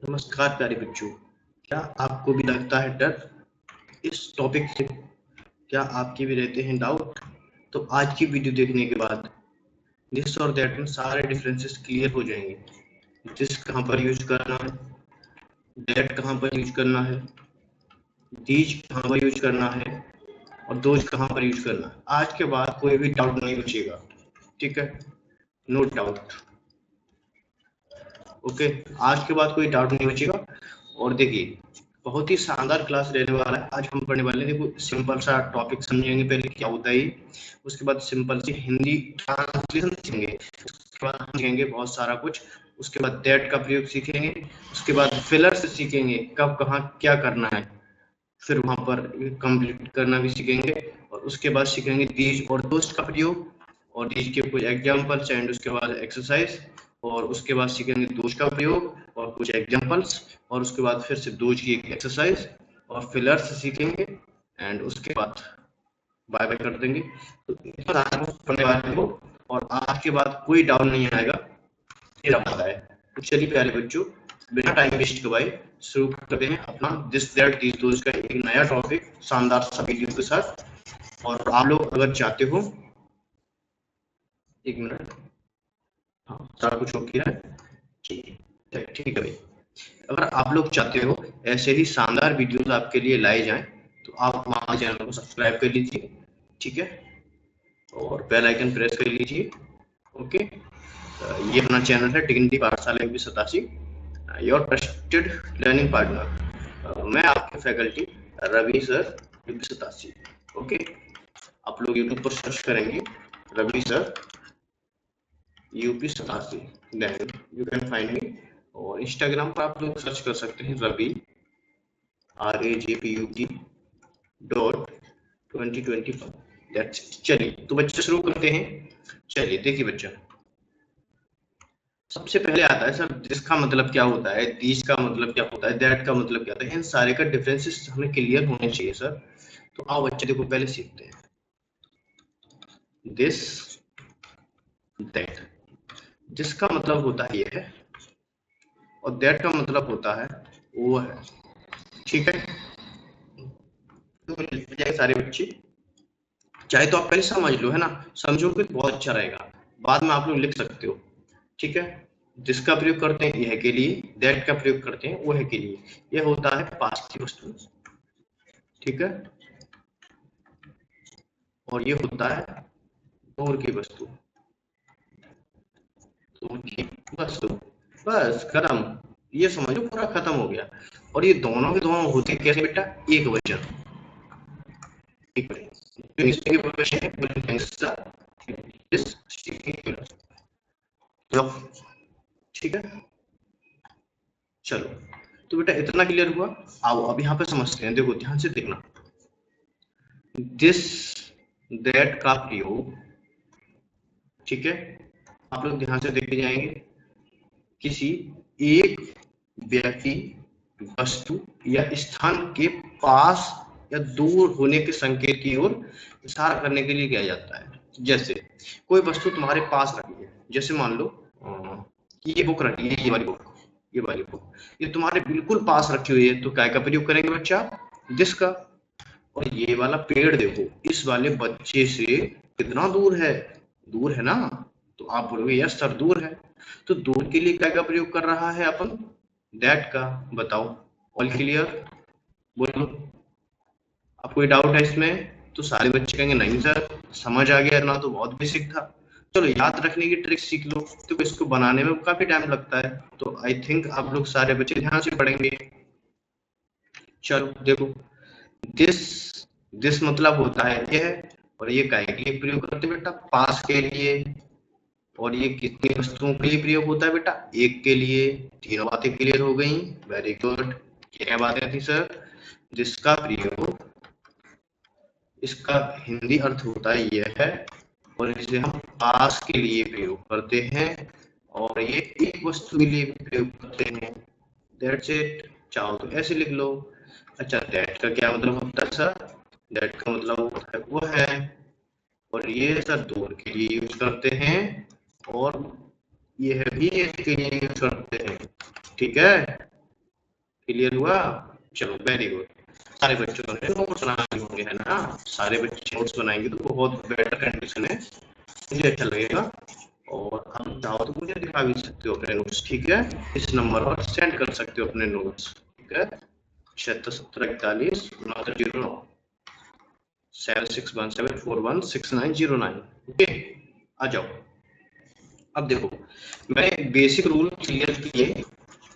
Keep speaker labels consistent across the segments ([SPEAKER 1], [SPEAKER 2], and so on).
[SPEAKER 1] नमस्कार प्यारे बच्चों, क्या आपको भी लगता है डर इस टॉपिक से? क्या आपके भी रहते हैं डाउट? तो आज की वीडियो देखने के बाद दिस और दैट में सारे डिफरेंसेस क्लियर हो जाएंगे। दिस कहाँ पर यूज करना है, दैट कहाँ पर यूज करना है, दीज कहाँ पर यूज करना है और दोज कहाँ पर यूज करना है। आज के बाद कोई भी डाउट नहीं बचेगा, ठीक है? No doubt. ओके, आज के बाद कोई डाउट नहीं बचेगा। और देखिए, बहुत ही शानदार क्लास रहने वाला है। आज हम पढ़ने वाले हैं, देखो सिंपल सा टॉपिक समझेंगे पहले क्या होता है, उसके बाद सिंपल सी हिंदी ट्रांसलेशन सीखेंगे, उसके बाद सीखेंगे बहुत सारा कुछ, उसके बाद दैट का प्रयोग सीखेंगे, उसके बाद फिलर्स सीखेंगे, कब कहाँ क्या करना है, फिर वहां पर कंप्लीट करना भी सीखेंगे, और उसके बाद सीखेंगे दीज और दोस्त का प्रयोग और दीज के कुछ एग्जाम्पल्स एंड उसके बाद एक्सरसाइज, और उसके बाद सीखेंगे दोज का प्रयोग और कुछ एग्जाम्पल्स, और उसके बाद फिर से दोज की एक एक्सरसाइज और फिलर्स सीखेंगे एंड उसके बाद बाय बाय कर देंगे। तो इतना पढ़ने वाले हो और आज के बाद कोई डाउन नहीं आएगा, ये रहा है। तो चलिए प्यारे बच्चों, बिना टाइम वेस्ट करवाए शुरू करते हैं अपना दिस दैट दीज दोज का एक नया टॉपिक शानदार सा वीडियो के साथ। और आप लोग अगर चाहते हो, एक मिनट, हाँ सारा कुछ ओके है, ठीक है भाई। अगर आप लोग चाहते हो ऐसे ही शानदार वीडियोस आपके लिए लाए जाएं तो आप हमारे चैनल को सब्सक्राइब कर लीजिए, ठीक है, और बेल आइकन प्रेस कर लीजिए। ओके, ये अपना चैनल है Dignity Pathshala UP 87, your trusted learning partner. मैं आपके faculty Ravi sir UP 87। Okay, आप लोग यूट्यूब पर सर्च करेंगे Ravi sir UP 87, then you can find me. और इंस्टाग्राम पर आप लोग सर्च कर सकते हैं रवि RAJPUT डॉट 2025। चलिए तो बच्चे शुरू करते हैं। चलिए देखिए बच्चा, सबसे पहले आता है सर जिसका मतलब क्या होता है, दिस का मतलब क्या होता है, दैट का मतलब क्या होता है, इन सारे का डिफरेंसेस हमें क्लियर होने चाहिए सर। तो आओ बच्चे देखो पहले सीखते हैं दिस दैट। जिसका मतलब होता है ये है और दैट का मतलब होता है वो है, ठीक है? तो सारे बच्चे चाहे तो आप पहले समझ लो, है ना, समझोगे तो बहुत अच्छा रहेगा, बाद में आप लोग लिख सकते हो, ठीक है? जिसका प्रयोग करते हैं यह के लिए, दैट का प्रयोग करते हैं वो है के लिए। यह होता है पास की वस्तु, ठीक है, और ये होता है दूर की वस्तु, दूर की वस्तु, बस खत्म। ये समझ लो पूरा खत्म हो गया। और ये दोनों के दोनों होते कैसे बेटा, एक वचन, एक वचन, ठीक है? चलो, तो बेटा इतना क्लियर हुआ। आओ अब यहाँ पे समझते हैं, देखो ध्यान से देखना, दिस दैट का प्रयोग, ठीक है, आप लोग ध्यान से देखते जाएंगे, किसी एक व्यक्ति, वस्तु या स्थान के पास या दूर होने के संकेत की ओर इशारा करने के लिए किया जाता है। जैसे कोई वस्तु तुम्हारे पास रखी है, जैसे मान लो ये बुक रखी है, ये वाली बुक, ये वाली बुक, ये तुम्हारे बिल्कुल पास रखी हुई है, तो क्या का प्रयोग करेंगे बच्चा, दिस का। और ये वाला पेड़ देखो इस वाले बच्चे से कितना दूर है, दूर है ना, तो आप बोलोगे यस सर दूर है। तो दूर के लिए क्या का प्रयोग कर रहा है अपन, दैट का। बताओ, ऑल क्लियर, बोलो, अब कोई डाउट है इसमें? तो सारे बच्चे कहेंगे नहीं सर समझ आ गया ना, तो बहुत बेसिक था। चलो याद रखने की ट्रिक सीख लो, तो इसको बनाने में काफी टाइम लगता है, तो आई थिंक आप लोग सारे बच्चे ध्यान से पढ़ेंगे। चलो देखो, दिस, दिस मतलब होता है यह, और ये काय के लिए प्रयोग करते हैं बेटा, पास के लिए। और ये कितनी वस्तुओं के लिए प्रयोग होता है बेटा, एक के लिए। तीनों बातें क्लियर हो गई, वेरी गुड। क्या बातें थी सर, जिसका प्रयोग, इसका हिंदी अर्थ होता है यह है, और इसे हम पास के लिए प्रयोग करते हैं, और ये एक वस्तु के लिए प्रयोग करते हैं, दैट्स इट। चाहो तो ऐसे लिख लो। अच्छा दैट का क्या मतलब होता है सर, दैट का मतलब होता है वो है, और ये सर दूर के लिए यूज करते हैं, और यह भी इसके लिए यूज करते हैं, ठीक है? क्लियर हुआ? चलो वेरी गुड। सारे बच्चों ने नोट्स बनाए होंगे, है ना? सारे बच्चे नोट्स बनाएंगे तो बहुत बेटर कंडीशन है, मुझे अच्छा लगेगा। और हम चाहो तो मुझे दिखा भी सकते हो अपने नोट्स, ठीक है? इस नंबर पर सेंड कर सकते हो अपने नोट्स, ठीक है? 767141 7617416909। ओके, आ जाओ। अब देखो, मैंने बेसिक रूल क्लियर किए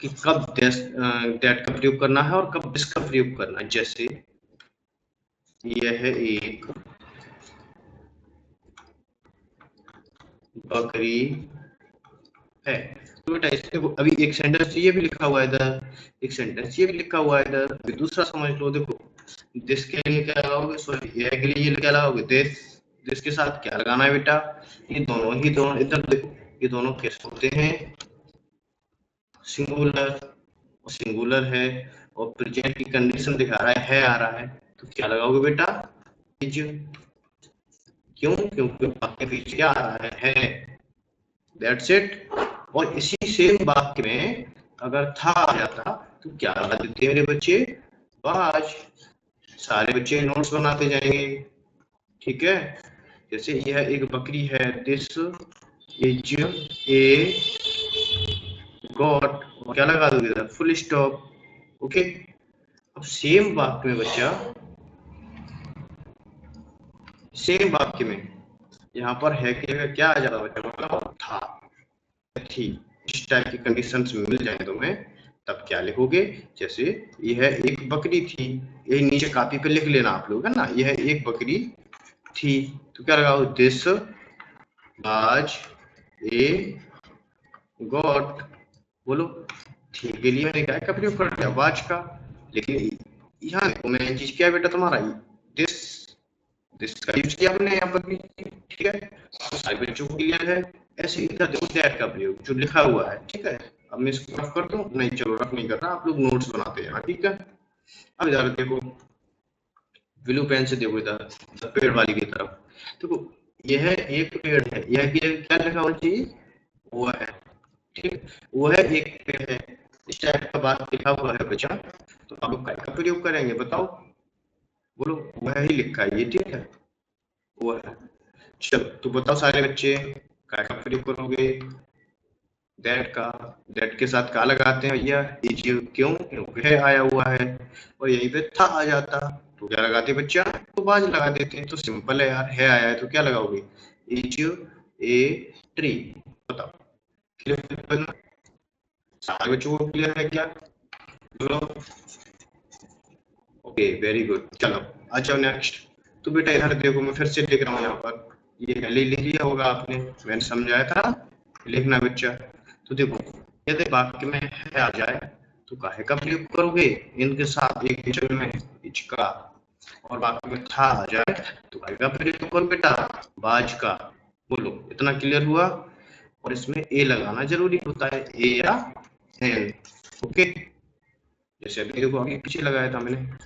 [SPEAKER 1] कि कब दैट का प्रयोग करना है और कब दिस का प्रयोग करना है। जैसे यह एक बकरी है, तो बेटा इसके अभी एक सेंटेंस ये भी लिखा हुआ है इधर, एक सेंटेंस ये भी लिखा हुआ है इधर। अभी दूसरा समझ लो। देखो, दिस के लिए क्या लगाओगे, सॉरी यह के लिए ये क्या लगाओगे, दिस के साथ क्या लगाना है बेटा, ये दोनों इधर देखो, ये दोनों कैसे होते हैं, सिंगुलर, सिंगुलर है और प्रेजेंट की कंडीशन दिखा रहा है आ रहा है, तो क्या लगाओगे बेटा, इज। क्यों? क्योंकि वाक्य पीछे आ रहा है, दैट्स इट। और इसी सेम वाक्य में अगर था आ जाता तो क्या लगा देते मेरे बच्चे, वाज। सारे बच्चे नोट्स बनाते जाएंगे, ठीक है? जैसे यह एक बकरी है, दिस इज ए गॉट, क्या लगा दोगे, फुल स्टॉप। ओके, अब सेम वाक्य में बच्चा, सेम वाक्य में यहाँ पर है कि क्या आ जाता बच्चा, मतलब था, थी, इस टाइप की कंडीशंस मिल जाए तुम्हें, तब क्या लिखोगे, जैसे यह एक बकरी थी, ये नीचे कॉपी पे लिख लेना आप लोग, है ना? यह एक बकरी थी, तो क्या लगाओ, दिस वाज ए गॉट। बोलो, थी के लिए मैंने क्या का प्रयोग कर दिया, वाज का। लेकिन यहाँ देखो मेन चीज क्या है बेटा तुम्हारा, दिस, दिस का यूज किया हमने यहाँ पर भी, ठीक है? तो सारे बच्चों को क्लियर है। ऐसे ही इधर देखो दैट का प्रयोग जो लिखा हुआ है, ठीक है? अब मैं इसको रफ कर दूं, नहीं चलो रफ नहीं कर रहा, आप लोग नोट्स बनाते हैं, ठीक है? अब इधर देखो, ब्लू पेन से देखो इधर पेड़ वाली की तरफ, देखो यह एक पेड़ है, यह क्या लिखा होना चाहिए, वो है, ठीक, वो है एक पेड़ है, इस टाइप का बात लिखा हुआ है बच्चा, तो आप लोग क्या का प्रयोग करेंगे बताओ, बोलो, वह ही लिखा है ये, ठीक है? वो है। चलो तो बताओ सारे बच्चे क्या का प्रयोग करोगे, दैट का। दैट के साथ क्या लगाते हैं भैया, इज। क्यों? क्योंकि है आया हुआ है, और यहीं पे था आ जाता तो क्या लगाते बच्चा, तो बाज लगा देते हैं। तो सिंपल है यार, है आया है तो क्या लगाओगे, इज ए ट्री। बताओ, क्लियर? सारे बच्चों को क्लियर है क्या? बोलो, ओके वेरी गुड। चलो आ जाओ नेक्स्ट। तो बेटा इधर देखो, मैं फिर से लिख रहा हूँ यहाँ पर, ये पहले लिख लिया होगा आपने, मैंने समझाया था लिखना बच्चा। तो देखो, यदि वाक्य में है आ जाए तो काहे का प्रयोग करोगे, इनके साथ एक वचन में इच का, और वाक्य में था आ जाए तो काहे का प्रयोग करो बेटा, बाज का। बोलो, इतना क्लियर हुआ? और इसमें ए लगाना जरूरी होता है, ए या एन। ओके, जैसे अभी देखो अभी पीछे लगाया था मैंने,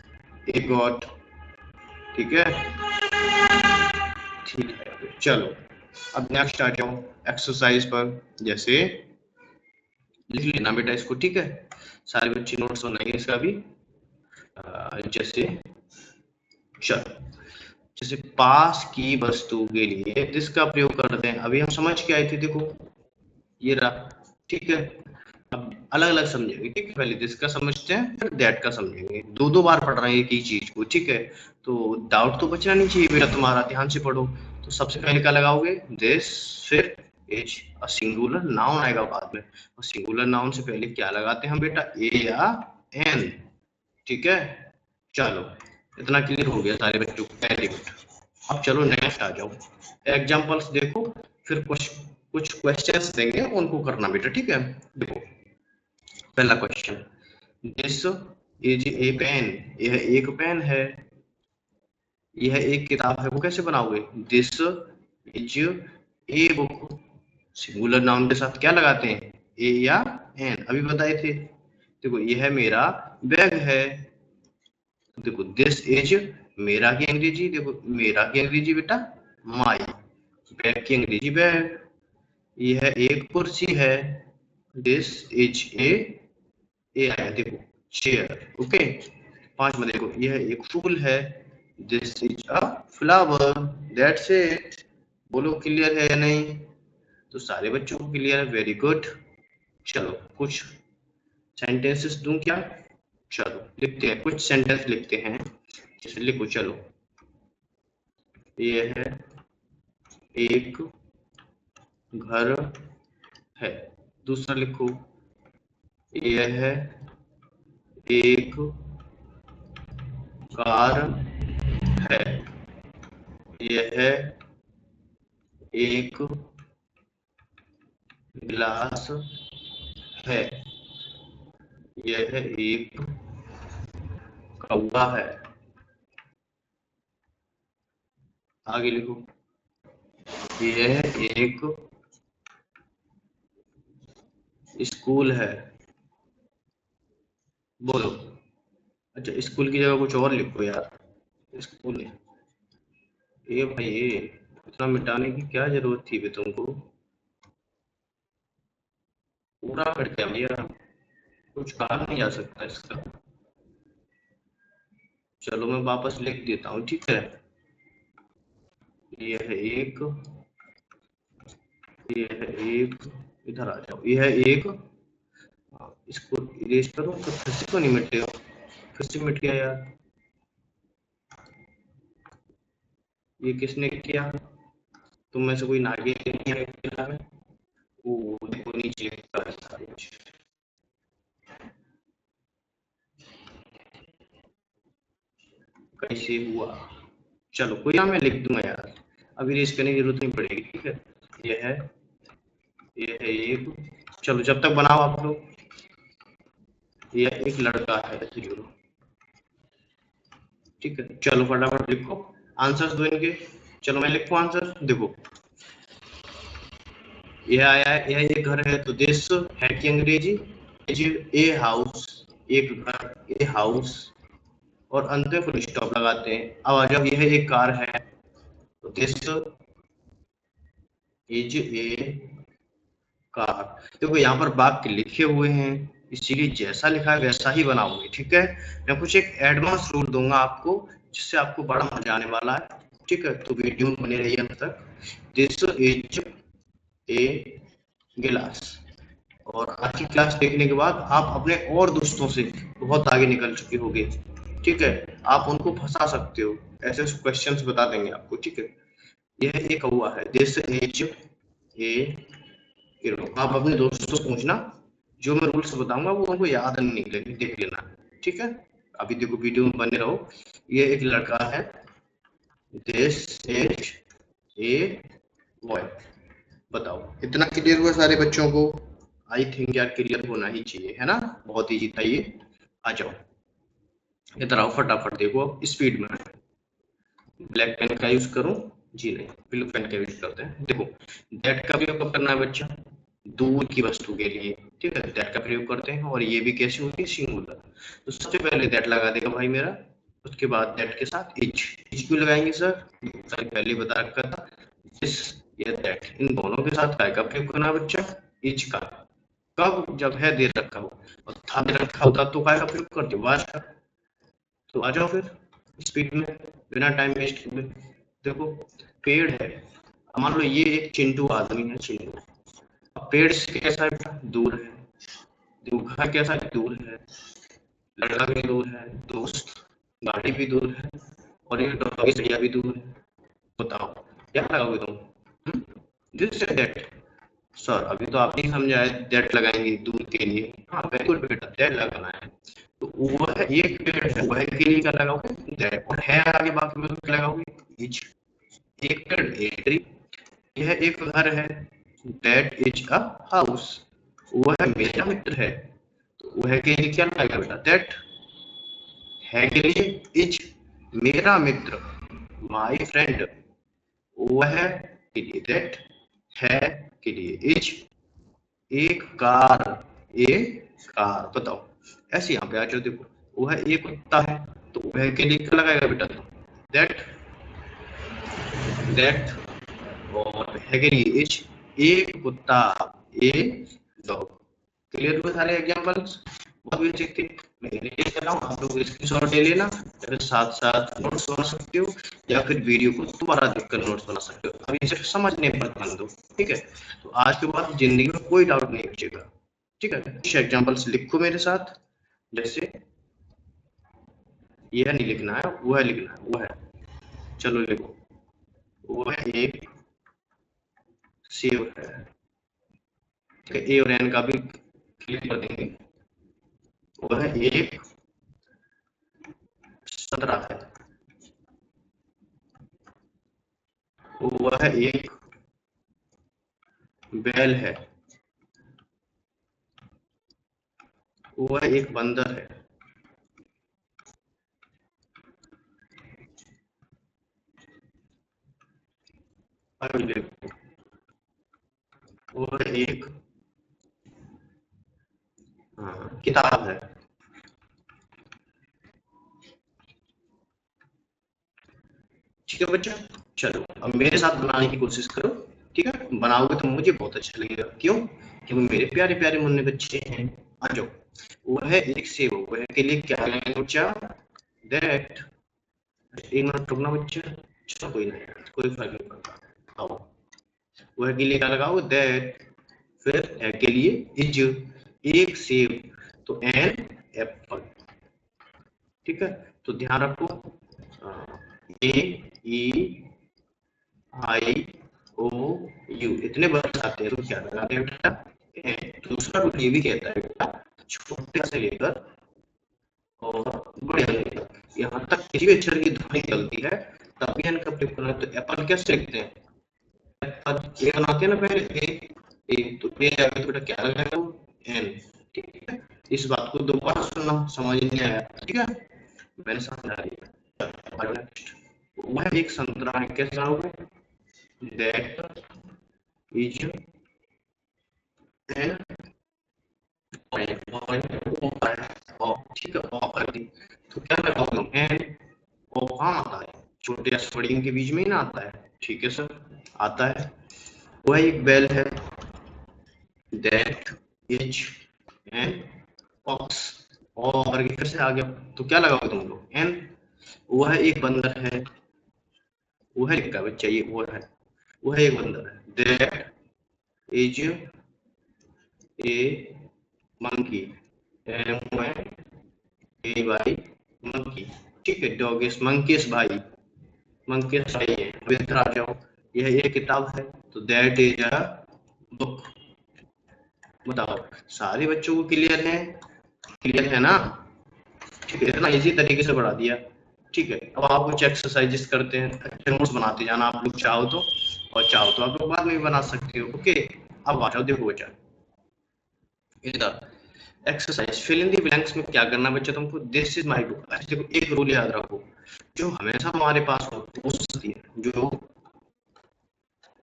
[SPEAKER 1] ए गॉट, ठीक है? ठीक है, चलो अब नेक्स्ट आ जाओ एक्सरसाइज पर। जैसे लिख लेना बेटा इसको, ठीक है? सारे बच्चे नोट्स बनाएंगे इसका भी। जैसे चलो, जैसे पास की वस्तु के लिए जिसका प्रयोग करते हैं, अभी हम समझ के आए थे, देखो ये रहा, ठीक है? अब अलग अलग समझेंगे, ठीक है? पहले जिसका समझते हैं फिर दैट का समझेंगे, दो दो बार पढ़ रहे हैं एक ही चीज को, ठीक है? तो डाउट तो बचना नहीं चाहिए बेटा तुम्हारा, ध्यान से पढ़ो। तो सबसे पहले क्या लगाओगे, दिस, फिर इज, और सिंगुलर नाउन आएगा बाद में, और सिंगुलर नाउन से पहले क्या लगाते हैं हम बेटा, ए या एन, ठीक है? चलो इतना क्लियर हो गया सारे बच्चों को, वेरी गुड। अब चलो नेक्स्ट आ जाओ, एग्जांपल्स देखो, फिर कुछ कुछ क्वेश्चंस देंगे उनको करना बेटा, ठीक है? देखो पहला question, this is a pen, यह एक पेन है। यह एक किताब है, वो कैसे बनाओगे, this is a book. Singular noun के साथ क्या लगाते हैं, ए या एन, अभी बताए थे। देखो यह मेरा बैग है, देखो दिस इज, मेरा की अंग्रेजी देखो, मेरा की अंग्रेजी बेटा माई, बैग की अंग्रेजी बैग। यह एक कुर्सी है, दिस इज ए आया देखो, चेयर। ओके, 5 में देखो, यह एक फूल है, this is a flower, that's it. बोलो क्लियर है या नहीं? तो सारे बच्चों को क्लियर है, वेरी गुड। चलो कुछ सेंटेंसेस दूं क्या? चलो लिखते हैं, कुछ सेंटेंस लिखते हैं। जैसे लिखो, चलो, ये है एक घर है। दूसरा लिखो, यह है एक कार है। यह है एक गिलास है। यह एक कौवा है। आगे लिखो, यह एक स्कूल है। बोलो। अच्छा, स्कूल की जगह कुछ और लिखो यार, स्कूल है। ये भाई, ये इतना मिटाने की क्या जरूरत थी बे तुमको? पूरा करके भैया, कुछ कहा नहीं जा सकता इसका। चलो मैं वापस लिख देता हूँ, ठीक है। यह एक, यह एक, इधर आ जाओ, यह एक, इसको इरेज करो तो फिर से तो नहीं मिटेगा, फिर से मिट गया यार। ये किसने किया? तुम में से कोई नागिन नहीं है फिलहाल में? वो देखो नीचे लिखा है सारा कुछ। कैसे हुआ? चलो कोई ना, मैं लिख दूंगा यार, अभी इरेज करने की जरूरत नहीं पड़ेगी, ठीक है। यह है, यह है एक, चलो जब तक बनाओ आप लोग। यह एक लड़का है, जीरो, ठीक है। चलो फटाफट लिखो आंसर्स दो इनके। चलो मैं लिखूं आंसर, देखो यह आया है, यह एक घर है, तो दिस है की अंग्रेजी, इज ए हाउस, एक घर, ए हाउस, और अंत में फुल स्टॉप लगाते हैं। अब जब यह एक कार है, तो दिस इज ए कार। देखो यहाँ पर वाक्य लिखे हुए हैं, इसीलिए जैसा लिखा है वैसा ही बनाओगे, ठीक है। मैं कुछ एक एडवांस रूल दूंगा आपको, जिससे आपको बड़ा मजा आने वाला है, ठीक है। तो वीडियो में बने रहिए अंत तक। दिस इज ए गिलास। और आज की क्लास देखने के बाद आप अपने और दोस्तों से बहुत आगे निकल चुके होंगे, ठीक है। आप उनको फंसा सकते हो, ऐसे क्वेश्चंस बता देंगे आपको, ठीक है। यह एक हुआ है, दिस इज ए, आप अपने दोस्तों से पूछना, जो मैं रूल्स बताऊंगा वो उनको याद नहीं निकलेगी, देख लेना, ठीक है। अभी देखो वीडियो में बने रहो। ये एक लड़का है, दिस इज ए बॉय। बताओ, इतना क्लियर हुआ सारे बच्चों को? आई थिंक यार क्लियर होना ही चाहिए, है ना। बहुत इजी था ये। आ जाओ, इधर आओ फटाफट, देखो स्पीड में। ब्लैक पेन का यूज करूं? जी नहीं, ब्लू पेन का यूज करते हैं। देखो, दैट का प्रयोग कब करना है बच्चा? दूर की वस्तु के लिए, ठीक है, दैट का प्रयोग करते हैं। और ये भी कैसे होती है? सिंगुलर। तो सबसे पहले दैट लगा देगा भाई मेरा, उसके बाद दैट के साथ इच। इच क्यों लगाएंगे सर? सर पहले बता रखा था, दिस या दैट, इन दोनों के साथ काय का प्रयोग करना है बच्चा? इच का। कब? जब है दे रखा हो, और था दे रखा होता तो काय का प्रयोग करते? वाज का। तो आ जाओ फिर स्पीड में, बिना टाइम वेस्ट किए। देखो, पेड़ है, मान लो ये एक चिंटू आदमी है, चिंटू। अब पेड़ से कैसा है? दूर है। देखो घर कैसा है? दूर है। लड़का भी दूर है, दोस्त, गाड़ी भी दूर है, और ये डॉगी सैया भी दूर है। बताओ क्या लगाओगे तुम? This say that. सर अभी तो आपने ही समझाया, दैट लगाएंगे दूर के लिए। हाँ वेरी गुड बेटा, दैट लगाना है। तो वह एक पेड़ है, वह के लिए क्या लगाओगे? दैट। और है आगे बाकी में क्या लगाओगे? इच। एक पेड़, एक ट्री। यह एक घर है, दैट इज अ हाउस। वह मेरा मित्र है, तो वह के लिए क्या लगाएगा बेटा? दैट। है के लिए इज, मेरा मित्र, माय फ्रेंड। वह के लिए दैट, है के लिए इज, एक कार, ए कार। बताओ, ऐसे यहाँ पे आ जाओ, देखो वह एक कुत्ता है, तो वह के लिए क्या लगाएगा बेटा? That, that. और है के लिए इज, एक कुत्ता, ए डॉग। क्लियर हुए सारे एग्जांपल्स? बहुत बेसिक थे। मैं रिलीज कर रहा हूँ, आप लोग स्क्रीनशॉट ले लेना, या फिर साथ साथ नोट्स बना सकते हो, या फिर वीडियो को दोबारा देखकर नोट्स बना सकते हो। अभी सिर्फ समझने पर ध्यान दो, ठीक है। तो आज के बाद जिंदगी में कोई डाउट नहीं बचेगा, ठीक है। कुछ एग्जाम्पल्स लिखो मेरे साथ, जैसे यह नहीं लिखना है, वो है लिखना है, वो है, चलो लिखो। वो है एक सेव है, ठीक है, ए और एन का भी क्लिक कर देंगे। वो है एक संतरा है, वो है एक बैल है, वो है एक बंदर है, अभी देखो, वो है एक किताब है। ठीक है बच्चा, चलो अब मेरे साथ बनाने की कोशिश करो, ठीक है। बनाओगे तो मुझे बहुत अच्छा लगेगा, क्यों? क्योंकि मेरे प्यारे प्यारे मुन्ने बच्चे हैं। आ जाओ। वो है एक सेब, वो है के लिए क्या लगाएंगे बच्चा? दैट। एक मिनट रुकना बच्चा, चलो कोई नहीं, कोई फर्क नहीं पड़ता। आओ, वो है के लिए क्या लगाओ? दैट। फिर है के लिए इज, एक सेब, तो एन एप्पल, ठीक है। तो ध्यान रखो, ए ई आई ओ यू इतने वर्ड्स आते हैं, तो क्या लगाते हैं बेटा? दूसरा रूल ये भी कहता है बेटा, छोटे से लेकर और बड़े तक, यहाँ तक किसी भी अक्षर की ध्वनि निकलती है तभी इनका प्रयोग करना। तो एप्पल कैसे लिखते हैं? एप्पल ए बनाते हैं ना पहले, ए तो ए आगे तो बेटा क्या लगाएगा? एन, ठीक है। इस बात को दोबारा सुनना, समझ नहीं आया, ठीक है, मैंने समझा दिया। नेक्स्ट, वह एक संतरा है, कैसा होगा? दैट इज एन ठीक है, कर दी। तो क्या लगाओगे? एन ओ कहाँ आता है? छोटे स्फटिक के बीच में ही ना आता है, ठीक है सर, आता है। वह एक बेल है, दैट इज एन ऑक्स, और फिर से आ गया, तो क्या लगाओगे तुम लोग? एन। वह एक बंदर है, वह लिखा बच्चा, ये वह एक बंदर है, that is a monkey, am a भाई मंकी, ठीक है। डॉगिस मंकीस भाई, मंकीस भाई है। अब इधर आ जाओ, यह एक किताब है, तो दैट इज अ बुक। बताओ, सारे बच्चों को क्लियर है? क्लियर है ना? ठीक है, इतना इजी तरीके से बढ़ा दिया, ठीक है। अब आप कुछ एक्सरसाइजेस करते हैं, अच्छे नोट्स बनाते जाना आप लोग चाहो तो, और चाहो तो आप लोग बाद में भी बना सकते हो, ओके। अब आ जाओ, देखो बच्चा, इधर exercise fill in the blanks में क्या करना बच्चा तुमको? This is my book. अच्छा देखो, एक रूल याद रखो, जो हमेशा हमारे पास होती है, जो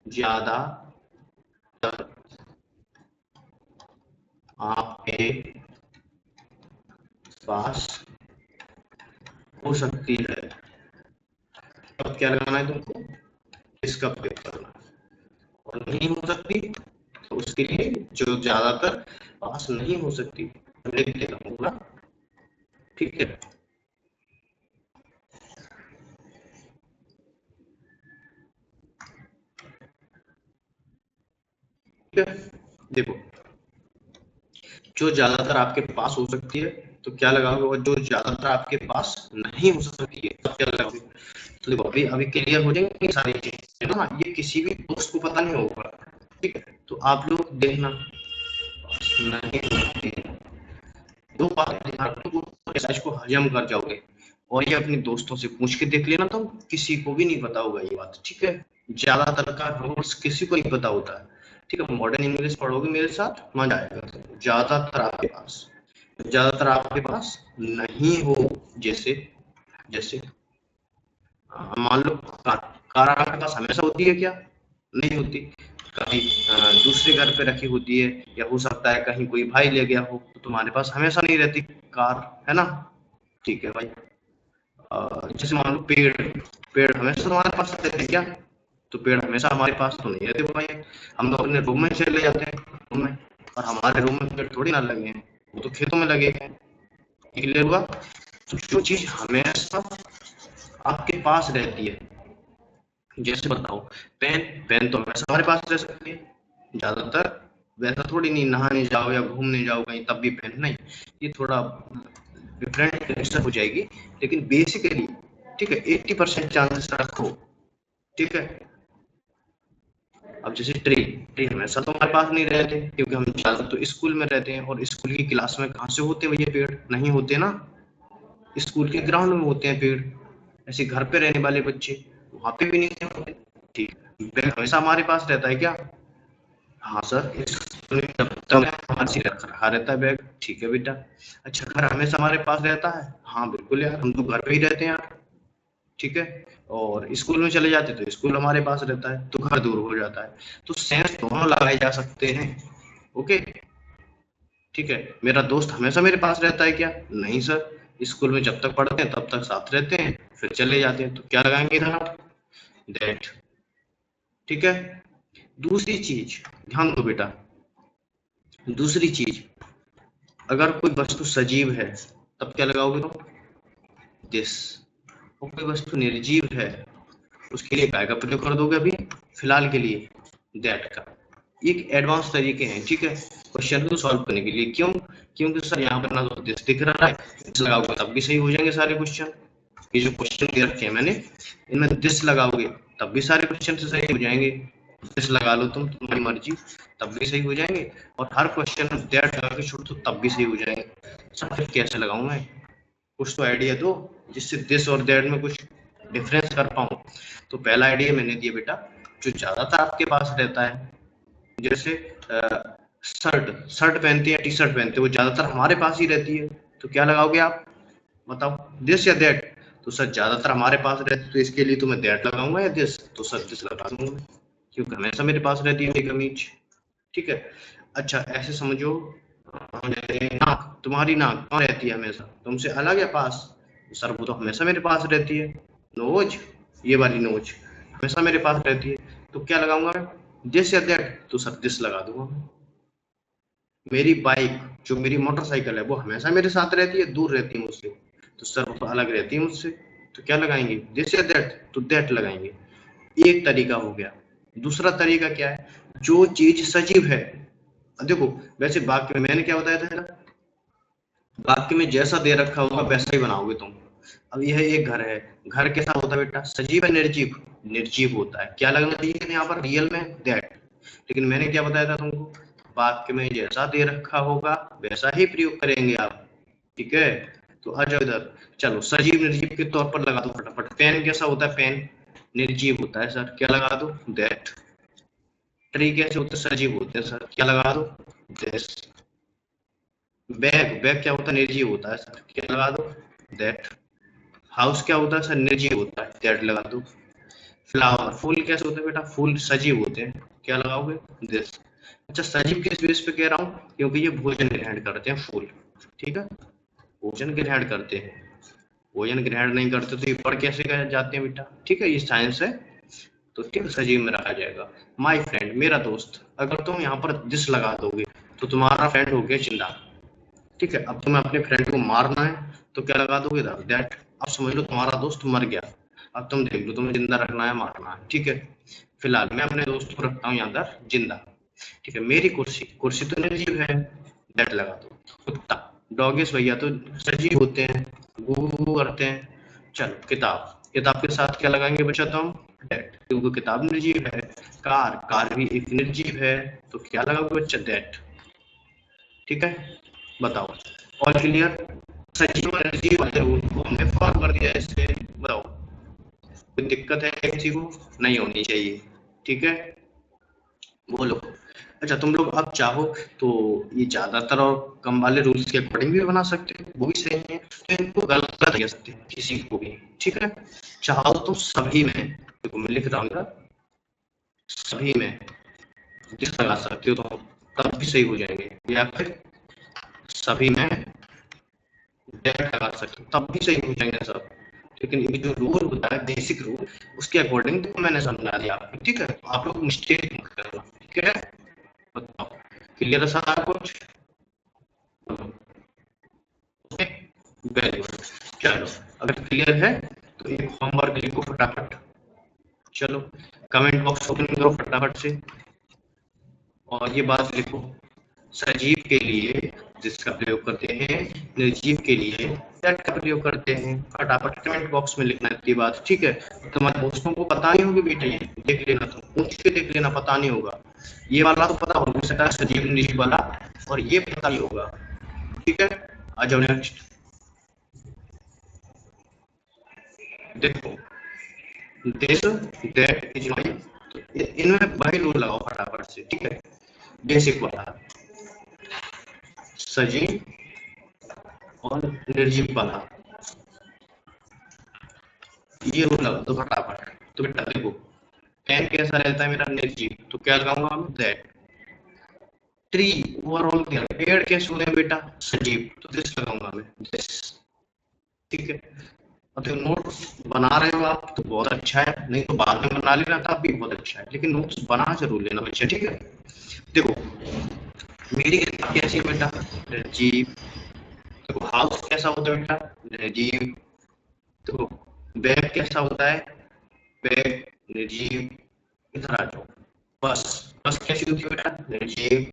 [SPEAKER 1] ज्यादा आपके पास हो सकती है, अब क्या लगाना है तुमको? इसका प्रयोग करना है। और नहीं हो सकती तो उसके लिए जो ज्यादातर पास नहीं हो सकती, लिख देना होगा, ठीक है। देखो, जो ज्यादातर आपके पास हो सकती है तो क्या लगाओगे? और जो ज्यादातर आपके पास नहीं हो सकती है तब क्या लगाओगे? तो देखो, अभी अभी क्लियर हो जाएंगे सारी चीजें ना, ये किसी भी दोस्त को पता नहीं होगा, ठीक है। तो आप लोग देखना, नहीं होती है, दो बातें ध्यान रखो, एक्सरसाइज को हजम कर जाओगे। और ये अपने दोस्तों से पूछ के देख लेना, तो किसी को भी नहीं पता होगा ये बात, ठीक है। ज्यादातर का रूल्स किसी को नहीं पता होता है, ठीक है। मॉडर्न इंग्लिश पढ़ोगे मेरे साथ, मजा आएगा। ज्यादातर आपके पास नहीं हो, जैसे जैसे मान लो कार आपके पास हमेशा होती है क्या? नहीं होती, कभी दूसरे घर पे रखी होती है, या हो सकता है कहीं कोई भाई ले गया हो, तो तुम्हारे पास हमेशा नहीं रहती कार, है ना? ठीक है भाई। जैसे मान लो पेड़, पेड़ हमेशा तुम्हारे पास रहते हैं क्या? तो पेड़ हमेशा हमारे पास तो नहीं रहते भाई, हम तो अपने रूम में चले जाते हैं रूम में, और हमारे रूम में पेड़ थोड़ी ना लगे हैं, वो तो खेतों में लगे हैं, क्लियर हुआ? तो जो चीज हमेशा आपके पास रहती है, जैसे बताओ पेन, पेन तो हमेशा हमारे पास रह सकती है ज्यादातर, वैसा थोड़ी नहीं नहाने जाओ या घूमने जाओ कहीं तब भी पेन नहीं, ये थोड़ा डिफरेंट हो जाएगी, लेकिन बेसिकली ठीक है 80% चांसेस रखो, ठीक है। अब जैसे ट्री, ट्री हमेशा तो हमारे पास नहीं रहते क्योंकि हम ज्यादा तो स्कूल में रहते हैं, और स्कूल की क्लास में कहाँ से होते हैं भैया पेड़, नहीं होते ना, स्कूल के ग्राउंड में होते हैं पेड़। ऐसे घर पे रहने वाले बच्चे वहां पे भी नहीं होते, ठीक। बैग हमेशा हमारे पास रहता है क्या? हाँ सर, हमारे रखा रहता है बैग, ठीक है बेटा। अच्छा घर हमेशा हमारे पास रहता है? हाँ बिल्कुल यार, हम तो घर पे ही रहते हैं यार, ठीक है। और स्कूल में चले जाते तो स्कूल हमारे पास रहता है, तो घर दूर हो जाता है। तो सेंस दोनों लगाए जा सकते हैं, ओके, ठीक है। मेरा दोस्त हमेशा मेरे पास रहता है क्या? नहीं सर, स्कूल में जब तक पढ़ते हैं तब तक साथ रहते हैं, फिर चले जाते हैं, तो क्या लगाएंगे इधर आप? दैट, ठीक है। दूसरी चीज ध्यान दो बेटा, दूसरी चीज, अगर कोई वस्तु सजीव है तब क्या लगाओगे तुम? दिस। और कोई वस्तु निर्जीव है उसके लिए काय का प्रयोग कर दोगे अभी फिलहाल के लिए? दैट का। एक एडवांस तरीके हैं, ठीक है, क्वेश्चन को सॉल्व करने के लिए। क्यों? क्योंकि सर यहाँ पर ना तो दिस दिख रहा है, दिस लगाओगे तब भी सही हो जाएंगे सारे क्वेश्चन। ये जो क्वेश्चन दे रखे हैं मैंने, इनमें दिस लगाओगे तब भी सारे क्वेश्चन से सही हो जाएंगे, दिस लगा लो तुम, तुम्हारी मर्जी, तब भी सही हो जाएंगे। और हर क्वेश्चन में दैट लगा के छोड़ दो तब भी सही हो जाएंगे। सर फिर कैसे लगाऊं मैं? कुछ तो आइडिया दो जिससे दिस और दैट में कुछ डिफरेंस कर पाऊं। तो पहला आइडिया मैंने दिया बेटा, जो ज्यादातर आपके पास रहता है, जैसे शर्ट, शर्ट पहनते हैं, टी शर्ट पहनते हैं, वो ज्यादातर हमारे पास ही रहती है, तो क्या लगाओगे आप? बताओ, दिस या दैट? तो सर ज्यादातर हमारे पास रहती है तो इसके लिए तो मैं दैट लगाऊंगा, या दिस? तो सर दिस लगा दूंगा क्योंकि हमेशा मेरे पास रहती है मेरी कमीज, ठीक है। अच्छा ऐसे समझो, नाक, तुम्हारी नाक कहाँ रहती है हमेशा? तुमसे अलग या पास? सर वो तो हमेशा मेरे पास रहती है। नोज, ये वाली नोज हमेशा मेरे पास रहती है, तो क्या लगाऊंगा मैं? दिस या दैट? तो सर दिस लगा दूंगा मैं। मेरी बाइक, जो मेरी मोटरसाइकिल है, वो हमेशा मेरे साथ रहती है, दूर रहती है मुझसे, तो सर वो तो अलग रहती है मुझसे, तो क्या लगाएंगे? दिस या दैट? तो दैट लगाएंगे। एक तरीका हो गया। दूसरा तरीका क्या है? जो चीज सजीव है, देखो वैसे वाक्य में मैंने क्या बताया था, वाक्य में जैसा दे रखा होगा वैसा ही बनाओगे तुम। अब यह एक घर है, घर कैसा होता है बेटा? सजीव है निर्जीव? निर्जीव होता है। क्या लगना चाहिए यहाँ पर रियल में? दैट। लेकिन मैंने क्या बताया था तुमको, वाक्य में जैसा दे रखा होगा वैसा ही प्रयोग करेंगे आप, ठीक है। तो आ जाओ इधर, चलो सजीव निर्जीव के तौर पर लगा दो फटाफट। पेन कैसा होता है? पेन निर्जीव होता है सर, क्या लगा दो? दैट। ट्री कैसे होते हैं? सजीव होते हैं सर, क्या लगा दो? दिस। बैग, बैग क्या होता है? निर्जीव होता है सर, क्या लगा दो? दैट। हाउस क्या होता है सर? निर्जीव होता है, दैट लगा दो। फ्लावर, फूल कैसे होते हैं बेटा? फूल सजीव होते हैं, क्या लगाओगे? दिस। अच्छा सजीव किस बेस पे कह रहा हूँ? क्योंकि ये भोजन ग्रहण करते हैं फूल, ठीक है, भोजन ग्रहण करते हैं। भोजन ग्रहण नहीं करते तो ये पढ़ कैसे जाते हैं बेटा? ठीक है, ये साइंस है, तो ठीक सजीव में रखा जाएगा। माई फ्रेंड, मेरा दोस्त, अगर तुम यहाँ पर दिस लगा दोगे तो तुम्हारा फ्रेंड हो गया जिंदा, ठीक है। अब तुम्हें अपने फ्रेंड को मारना है तो क्या लगा दोगे? दैट। अब समझ लो तुम्हारा दोस्त मर गया, अब तुम देख लो तुम्हें जिंदा रखना है मारना है, ठीक है। फिलहाल मैं अपने दोस्त को रखता हूँ यहाँ पर जिंदा, ठीक है। मेरी कुर्सी, कुर्सी तो निर्जीव है, दैट लगा दो। कुत्ता, डॉगेस भैया तो सजीव होते हैं, गू करते हैं। चलो किताब, किताब के साथ क्या लगाएंगे बच्चा तुम? दैट, क्योंकि किताब निर्जीव है। कार, कार भी एक निर्जीव है, तो क्या लगाओगे बच्चा? दैट, ठीक है। बताओ, ऑल क्लियर? सजीव और निर्जीव वाले रूल को हमने फॉलो कर दिया इससे, बताओ कोई दिक्कत है किसी को? नहीं होनी चाहिए, ठीक है, बोलो। अच्छा तुम लोग अब चाहो तो ये ज्यादातर और कम वाले रूल्स के अकॉर्डिंग भी बना सकते हो, वो भी सही है, तो इनको गलत नहीं कह सकते किसी को भी, ठीक है। चाहो तो सभी में, देखो मैं लिख रहा हूँ सभी में दिस लगा सकते हो तो तब भी सही हो जाएंगे, या फिर सभी में दैट लगा सकते हो तब भी सही हो जाएंगे सब। लेकिन ये जो रूल होता है बेसिक रूल, उसके अकॉर्डिंग तो मैंने समझा दिया आपको, ठीक है। आप लोग मिस्टेक मत करना, ठीक है। बताओ, क्लियर है सारा कुछ? Very good. चलो अगर क्लियर है तो एक होमवर्क लिखो फटाफट। चलो कमेंट बॉक्स ओपन करो फटाफट से और ये बात लिखो, सजीव के लिए जिसका प्रयोग करते हैं, निर्जीव के लिए दैट का प्रयोग करते हैं। फटाफट कमेंट बॉक्स में लिखना इतनी बात, ठीक है। तुम्हारे दोस्तों को पता नहीं होगी बेटा, ये देख लेना, तुम पूछ के देख लेना, पता नहीं होगा। ये वाला तो पता हो सकता है सजीव निर्जीव वाला, और ये पता नहीं होगा, ठीक है। आ जाओ नेक्स्ट। देखो दिस दैट इज माई, इनमें वही रूल लगाओ फटाफट से, ठीक है। बेसिक वाला सजीव और निर्जीव वाला, ये रूल लगा दो फटाफट। तो बेटा देखो पेन कैसा रहता है मेरा, निर्जीव, तो क्या लगाऊंगा मैं, दैट। ट्री ओवरऑल क्या, पेड़ कैसे होते हैं बेटा, सजीव, तो दिस लगाऊंगा मैं, दिस, ठीक है। अब देखो नोट्स बना रहे हो आप तो बहुत अच्छा है, नहीं तो बाद में बना लेना तब भी बहुत अच्छा है, लेकिन नोट्स बना जरूर लेना बच्चे, ठीक है। देखो मेरी किताब कैसी है बेटा, निर्जीव। देखो हाउस कैसा होता है बेटा, निर्जीव। देखो बैग कैसा होता है, बैग निर्जीव। इधर आ जाओ, बस, बस कैसी होती है बेटा, निर्जीव।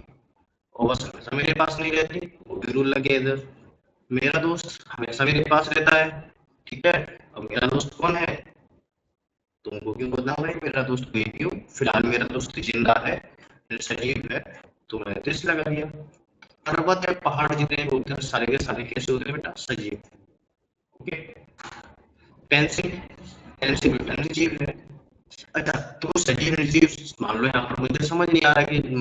[SPEAKER 1] और बस हमेशा मेरे पास नहीं रहती, वो भी रूल लगे इधर। मेरा दोस्त हमेशा मेरे पास रहता है, ठीक है। अब मेरा दोस्त कौन है, तुमको क्यों बताऊं भाई, मेरा दोस्त कोई क्यों, फिलहाल मेरा दोस्त जिंदा है, सजीव है, तो मैंने दिस लगा दिया। पर्वत है, पहाड़ जितने होते हैं सारे के सारे कैसे होते हैं बेटा, सजीव, ओके। पेंसिल, पेंसिल बेटा निर्जीव है। अच्छा तो सजीव निर्जीव मान लो, यहाँ पर मुझे समझ नहीं आ रहा कि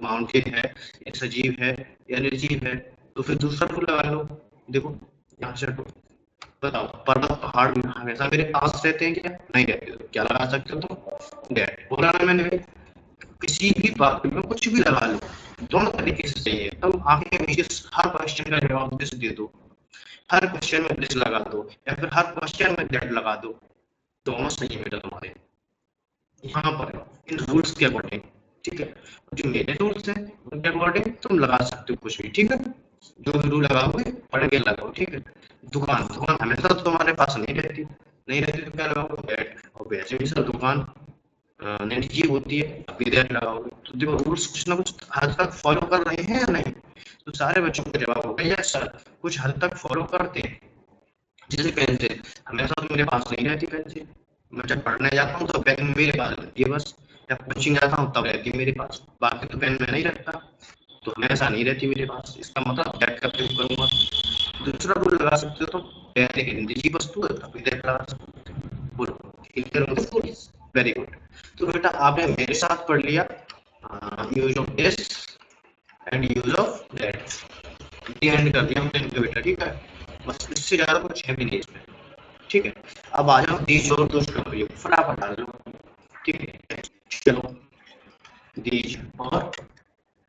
[SPEAKER 1] माउंटेन है या सजीव है या निर्जीव है, तो फिर दूसरा रूल लगा लो। देखो यहाँ से हटो, बताओ पर्वत पहाड़ हमेशा मेरे पास रहते हैं क्या, नहीं रहते, तो क्या लगा सकते हो तुम, डेट बोला ना मैंने। किसी भी बात में कुछ भी लगा लो, दोनों तरीके से चाहिए, तुम आगे नीचे हर क्वेश्चन का जवाब दिस दे दो, हर क्वेश्चन में दिस लगा दो, या फिर हर क्वेश्चन में दैट लगा दो, दोनों सही है बेटा तुम्हारे यहाँ पर इन रूल्स के अकॉर्डिंग, ठीक है। जो मेरे रूल्स हैं उनके अकॉर्डिंग तुम लगा सकते हो कुछ भी, ठीक है। जो भी रूल लगाओगे पढ़ के लगाओ, ठीक है। दुकान, दुकान हमेशा तो तुम्हारे पास नहीं रहती, नहीं रहती तो क्या लगाओगे, बैट, और वैसे भी सर दुकान निर्जीव होती है, अभी दैट लगाओगे। तो देखो रूल्स कुछ ना कुछ हद तक फॉलो कर रहे हैं या नहीं, तो सारे बच्चों का जवाब होगा यस सर, कुछ हद तक फॉलो करते हैं। जैसे पेंसिल, हमेशा तो मेरे पास नहीं रहती पेंसिल, मैं जब पढ़ने जाता हूँ तो पेन मेरे पास रहती है बस, जब कोचिंग जाता हूँ तब रहती है मेरे पास, बाकी तो पेन मैं नहीं रखता, तो हमेशा नहीं रहती मेरे पास, इसका मतलब दैट का प्रयोग करूंगा। दूसरा रूल लगा सकते हो, तो पेन एक निजी वस्तु है, तभी दैट लगा सकते हो, बोलो क्लियर हो, वेरी गुड। तो बेटा आपने मेरे साथ पढ़ लिया use of this and use of that, and कर दिया हमने इनका बेटा, ठीक है। बस इससे ज्यादा कुछ है भी नहीं इसमें, ठीक है। अब आ जाओ दीज और दोस्त का प्रयोग, फटाफट आ जाओ, ठीक है। चलो दीज और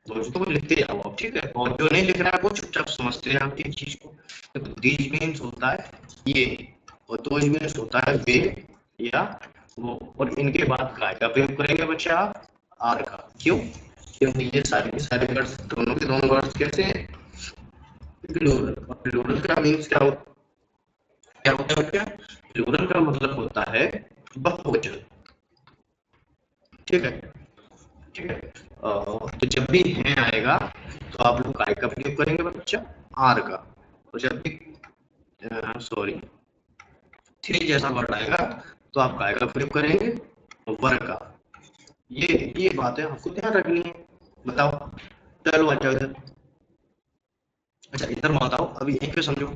[SPEAKER 1] दोस्तों को लिखते जाओ आप, ठीक है। और जो नहीं लिख रहा है वो चुपचाप समझते जाओ एक चीज को। देखो दीज मीन्स होता है ये, और दोज मीन्स होता है वे या वो, और इनके बाद काय का प्रयोग करेंगे बच्चे आप, आर का, क्यों, क्योंकि ये सारे के सारे वर्ड्स दोनों के दोनों वर्ड्स कैसे हैं, प्लूरल, और प्लूरल का मीन्स क्या होता है क्या, प्लूरल का मतलब होता है बहुवचन, ठीक है, ठीक है। तो जब भी है आएगा तो आप लोग काय का प्रयोग करेंगे बच्चा, आर का, और जब भी सॉरी थ्री जैसा वर्ड आएगा तो आप काय का प्रयोग करेंगे, वर का। ये बातें आपको ध्यान रखनी है, बताओ। चलो अच्छा इधर, अच्छा इधर मत आओ, अभी यहीं पे समझो।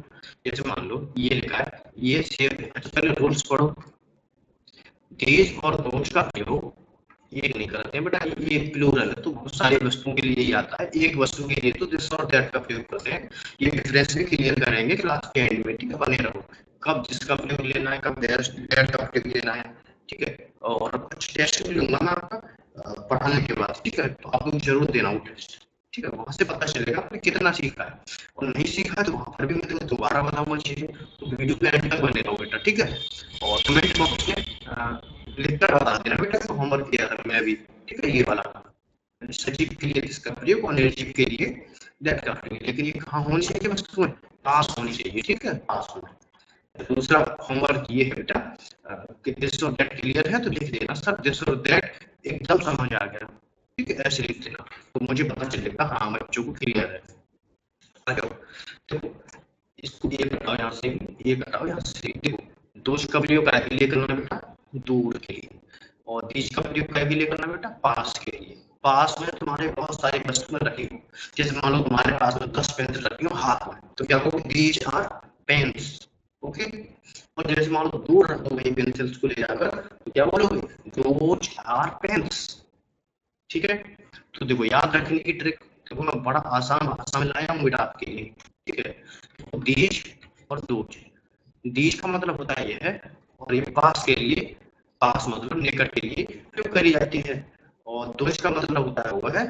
[SPEAKER 1] जैसे मान लो ये लिखा है, ये शेप है, अच्छा पहले रूल्स पढ़ो। तेज और दोष का प्रयोग ये नहीं करते हैं बेटा, ये प्लूरल है तो बहुत सारी वस्तुओं के लिए ही आता है, एक वस्तु के लिए तो दिस और दैट का प्रयोग करते हैं। ये डिफरेंस भी क्लियर करेंगे क्लास के एंड में, ठीक है, बने रहो। कब जिसका प्रयोग लेना है, कब दैट का प्रयोग लेना है, ठीक है। और कुछ टेस्ट भी लूंगा मैं आपका पढ़ाने के बाद, ठीक है, तो आप लोग जरूर देना वो टेस्ट, ठीक है। वहां से पता चलेगा आपने कितना सीखा है, और नहीं सीखा है तो वहां पर भी मैं तुम्हें दोबारा बताऊंगा चीजें, तो वीडियो के एंड तक बने रहो बेटा, ठीक है। और कमेंट बॉक्स में लिखकर बता देना बेटा, तो होमवर्क किया था मैं भी, ठीक है, ये वाला सजीव के लिए इसका प्रयोग और निर्जीव के लिए दैट का प्रयोग, लेकिन ये कहाँ होनी चाहिए वस्तुएं, पास होनी चाहिए, ठीक है, पास होना। दूसरा होमवर्क ये है बेटा कि दिस और दैट क्लियर है तो लिख देना सर दिस और दैट एकदम समझ आ गया, ठीक है, ऐसे लिख देना तो मुझे पता चलेगा हाँ बच्चों को क्लियर है। आ जाओ, देखो इसको ये घटाओ यहाँ से, ये घटाओ यहाँ से, देखो दोष का प्रयोग काय के लिए करना बेटा, दूर के लिए, और दीज का प्रयोग काय के लिए करना बेटा, पास के लिए। पास में तुम्हारे बहुत सारी वस्तुएं रखी हो, जैसे मान लो तुम्हारे पास में 10 पेंसिल रखी हो हाथ में, तो क्या कहोगे, दीज आर पेन्स, ओके। और जैसे मान लो दूर रख दो वही पेंसिल्स को ले जाकर, तो क्या बोलोगे, दोज आर पेन्स, ठीक है। तो देखो याद रखने की ट्रिक, देखो मैं बड़ा आसान भाषा में लाया हूँ बेटा आपके लिए, ठीक है। तो दीज और दोज, दीज का मतलब होता है यह, और ये पास के लिए, पास मतलब निकट के लिए प्रयोग करी जाती है, और दोष का मतलब होता है वह है,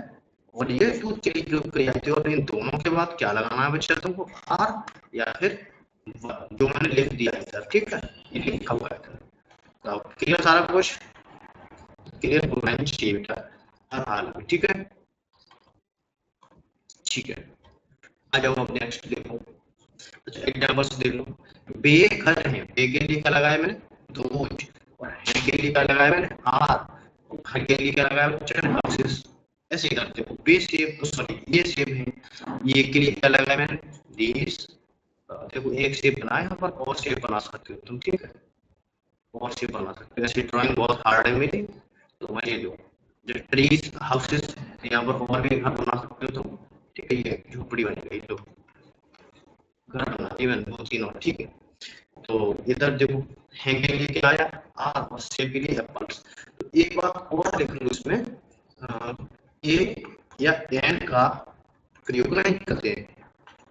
[SPEAKER 1] और ये दूध के लिए प्रयोग करी जाती है। और इन दोनों के बाद क्या लगाना है बच्चा तुमको, आर या फिर जो मैंने लिख दिया इधर, ठीक है, ये लिखा हुआ है इधर। तो क्लियर सारा कुछ, क्लियर होना चाहिए बेटा हर हाल में, ठीक है, ठीक है। आ जाओ अब नेक्स्ट देखो, अच्छा एग्जाम्पल्स देख लो। बे घर है, बे के लिए क्या लगाया मैंने, दोज, और है के लिए क्या लगाया मैंने, आर, और घर के लिए क्या लगाया मैंने, चरण हाउसेस। ऐसे ही करते हो, बे सेब, सॉरी ये सेब है, ये के लिए क्या लगाया मैंने, दीस। देखो एक सेब बना है यहाँ पर, और सेब बना सकते हो तुम, ठीक है, और सेब बना सकते हो। ऐसे ड्राइंग बहुत हार्ड है मेरी, तो मैं ये लो, जो ट्रीज हाउसेस, यहाँ पर और भी घर बना सकते हो तुम, ठीक है, ये झोपड़ी बन गई, लो घर बना, इवन दो तीनों, ठीक है। तो इधर देखो हैं के लिए क्या आया, आर, और सेब के लिए एप्पल्स। तो एक बात और देख लो इसमें, ए या एन का प्रयोग नहीं करते,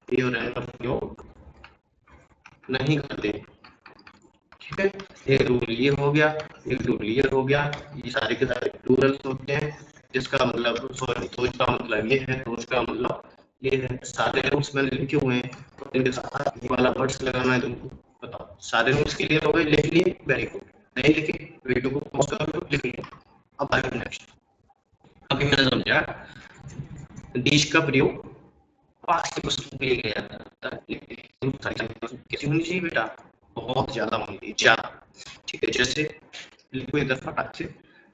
[SPEAKER 1] ए और एन का प्रयोग नहीं करते, ठीक है। एक रूल ये हो गया, एक रूल ये हो गया, ये सारे के सारे प्लूरल्स होते हैं, जिसका मतलब सॉरी तो इसका मतलब ये है, तो उसका मतलब ये है। सारे रूल्स मैंने लिखे हुए हैं, तो इनके साथ ये वाला वर्ड्स लगाना है तुमको, बताओ सारे रूल्स क्लियर हो गए, लिख लिए, वेरी गुड। नहीं लिखे वीडियो को पॉज कर लो, लिख लिया। अब आगे नेक्स्ट, अभी मैंने समझा दिस का प्रयोग पास की वस्तु के लिए किया जाता है, कैसी होनी चाहिए बेटा, बहुत ज्यादा होनी चाहिए, ज्यादा, ठीक है। जैसे लिखो इधर फटाक से,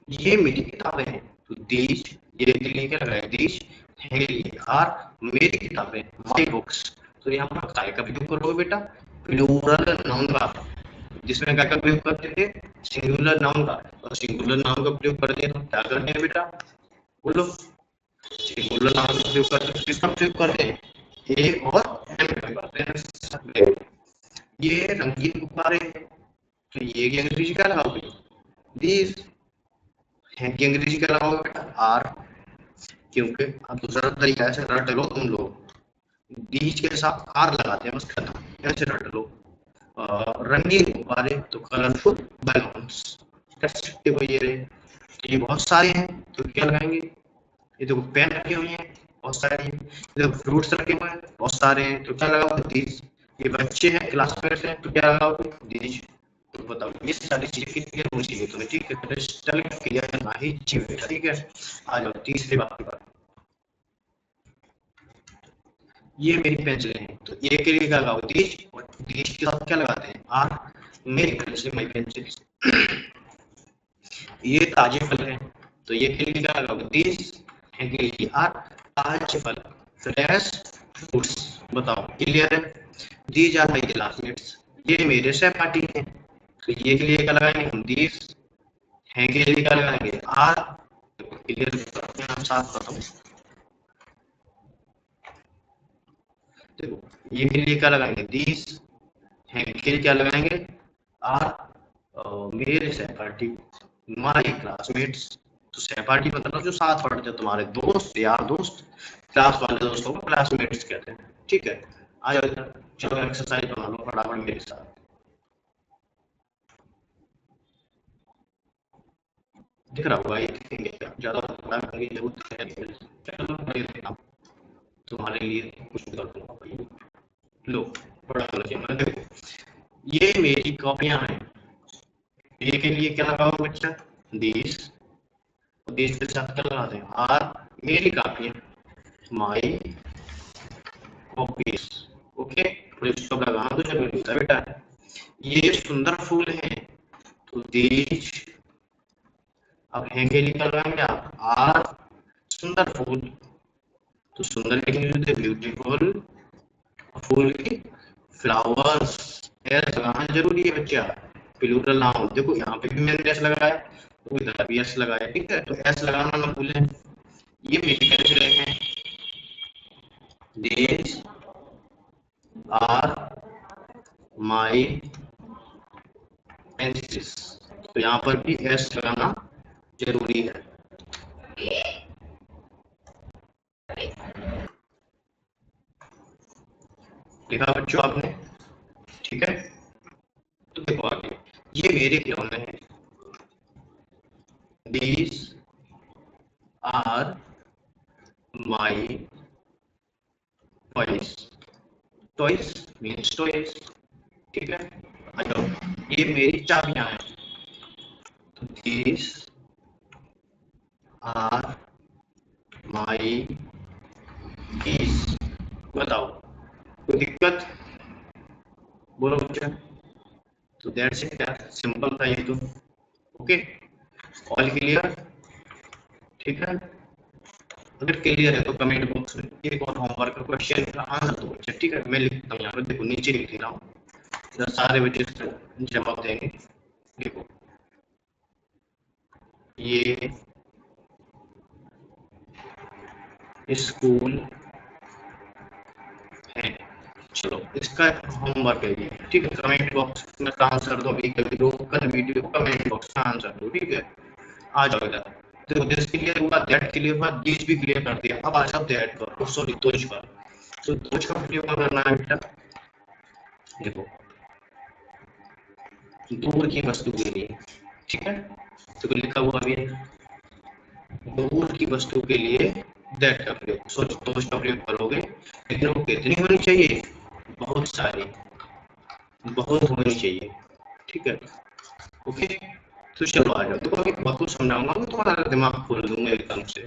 [SPEAKER 1] ये मेरी किताबें हैं, तो दीज, ये के लिए क्या लगाया, दीज है के लिए आर, मेरी किताबें, माई बुक्स। तो यहाँ पर काय का प्रयोग करोगे बेटा, प्लूरल नाउन का, जिसमें क्या का प्रयोग करते थे, सिंगुलर नाउन का, और सिंगुलर नाउन का प्रयोग करते हैं तो क्या करते हैं बेटा, बोलो, सिंगुलर नाउन का प्रयोग करते हैं, किसका प्रयोग करते हैं, ए और एम का करते हैं। ये रंगीन गुब्बारे हैं, तो ये की अंग्रेजी क्या लगाओगे, दीज, हैं की अंग्रेजी क्या लगाओगे बेटा, आर, क्योंकि अब दूसरा तरीका ऐसे रट लो तुम लोग, दीज के साथ आर लगाते हैं बस खत्म, ऐसे रट लो। रंगीन गुब्बारे तो कलरफुल बैलून्स, देखो ये रहे, ये बहुत सारे हैं तो क्या लगाएंगे, ये देखो पेन रखे हुए हैं बहुत सारे हैं, ये देखो फ्रूट्स रखे हुए हैं बहुत सारे हैं, तो क्या लगाओगे, दीज। ये बच्चे हैं क्लासमेट्स हैं, तो क्या लगाओगे, दीज। तो बताओ ये सारी चीजें क्लियर होनी चाहिए तुम्हें, ठीक है, क्रिस्टल क्लियर करना ही चाहिए, ठीक है। आ जाओ तीसरी बात पर, ये मेरी पेंसिल है, तो ये के लिए क्या लगाओ, दीज, और दीज के साथ क्या लगाते हैं, आर, मेरी पेंसिल, माई पेंसिल। ये ताजे फल है, तो ये के लिए क्या लगाओगे, दीज है के लिए आर, ताजे फल, फ्रेश फ्रूट्स। बताओ क्लियर है, दीज आर माई क्लासमेट्स, ये मेरे सहपाठी हैं, तो ये के लिए क्या लगाएंगे हम, दीज, हैं के लिए क्या लगाएंगे, आर। क्लियर करते हैं हम साथ, बताओ देखो ये के लिए क्या लगाएंगे, दीज, हैं के लिए क्या लगाएंगे, आर, मेरे सहपाठी, माई क्लासमेट्स। तो सहपाठी मतलब जो साथ पढ़ते हैं तुम्हारे दोस्त, यार दोस्त, क्लास वाले दोस्तों को क्लासमेट्स कहते हैं, ठीक है। आ जाओ इधर, चलो एक्सरसाइज बना लो फटाफट मेरे साथ, दिख रहा होगा ये ज्यादा बड़ा करने की जरूरत है नहीं। चलो मैं देखता हूँ तुम्हारे लिए कुछ कर दूंगा, लो बड़ा कर दिया मैंने, देखो ये मेरी कॉपियां हैं, ये के लिए क्या लगाओ बच्चा, दिस, दिस के साथ क्या लगा दें, आर, मेरी कॉपियां, माई कॉपीज, ओके। फुल स्टॉप लगाना तो जरूरी था बेटा। ये सुंदर फूल है तो दीज, अब हैंगे निकलवाएंगे आप, आर सुंदर फूल, तो सुंदर के लिए ब्यूटीफुल फूल की फ्लावर्स, एस लगाना जरूरी है बच्चा, प्लूरल ना हो। देखो यहाँ पे भी मैंने एस लगाया तो इधर भी एस लगाया, ठीक है, तो एस लगाना ना भूलें। ये मेरे कैसे रहे हैं, these are my pencils, तो यहाँ पर भी एस लगाना जरूरी है। लिखा बच्चों आपने, ठीक है। तो देखो आगे, ये मेरे खिलौने हैं, these are my toys, toys means toys, ठीक है। अच्छा, ये मेरी चाबियां हैं, तो these are my keys, बताओ कोई दिक्कत, बोलो बच्चा। तो दैट्स इट यार, सिंपल था ये तो, ओके, ऑल क्लियर, ठीक है। अगर क्लियर है तो कमेंट बॉक्स में एक और होमवर्क का क्वेश्चन का आंसर दो बच्चे, ठीक है। मैं लिखता हूँ यहाँ पर, देखो नीचे लिख रहा हूँ, सारे बच्चे जवाब देंगे। देखो ये स्कूल है, चलो इसका होमवर्क है ये, ठीक है। कमेंट बॉक्स में आंसर दो, अभी कल वीडियो कमेंट बॉक्स में आंसर दो, ठीक है। आ जाओ इधर, देखो दिस क्लियर हुआ, दैट क्लियर हुआ, दिस भी क्लियर कर दिया। अब आ जाओ दैट पर, सॉरी दोज पर। तो दोज का प्रयोग करना है बेटा, देखो दूर की वस्तु के लिए, ठीक है। तो लिखा हुआ भी है, दूर की वस्तु के लिए दैट का प्रयोग, सोचो दोष का प्रयोग करोगे, लेकिन वो कितनी होनी चाहिए, बहुत सारी, बहुत होनी चाहिए, ठीक है, ओके। तो चलो आ जाओ, तो अभी बहुत कुछ समझाऊंगा मैं, तुम्हारा दिमाग खोल दूंगा एकदम से।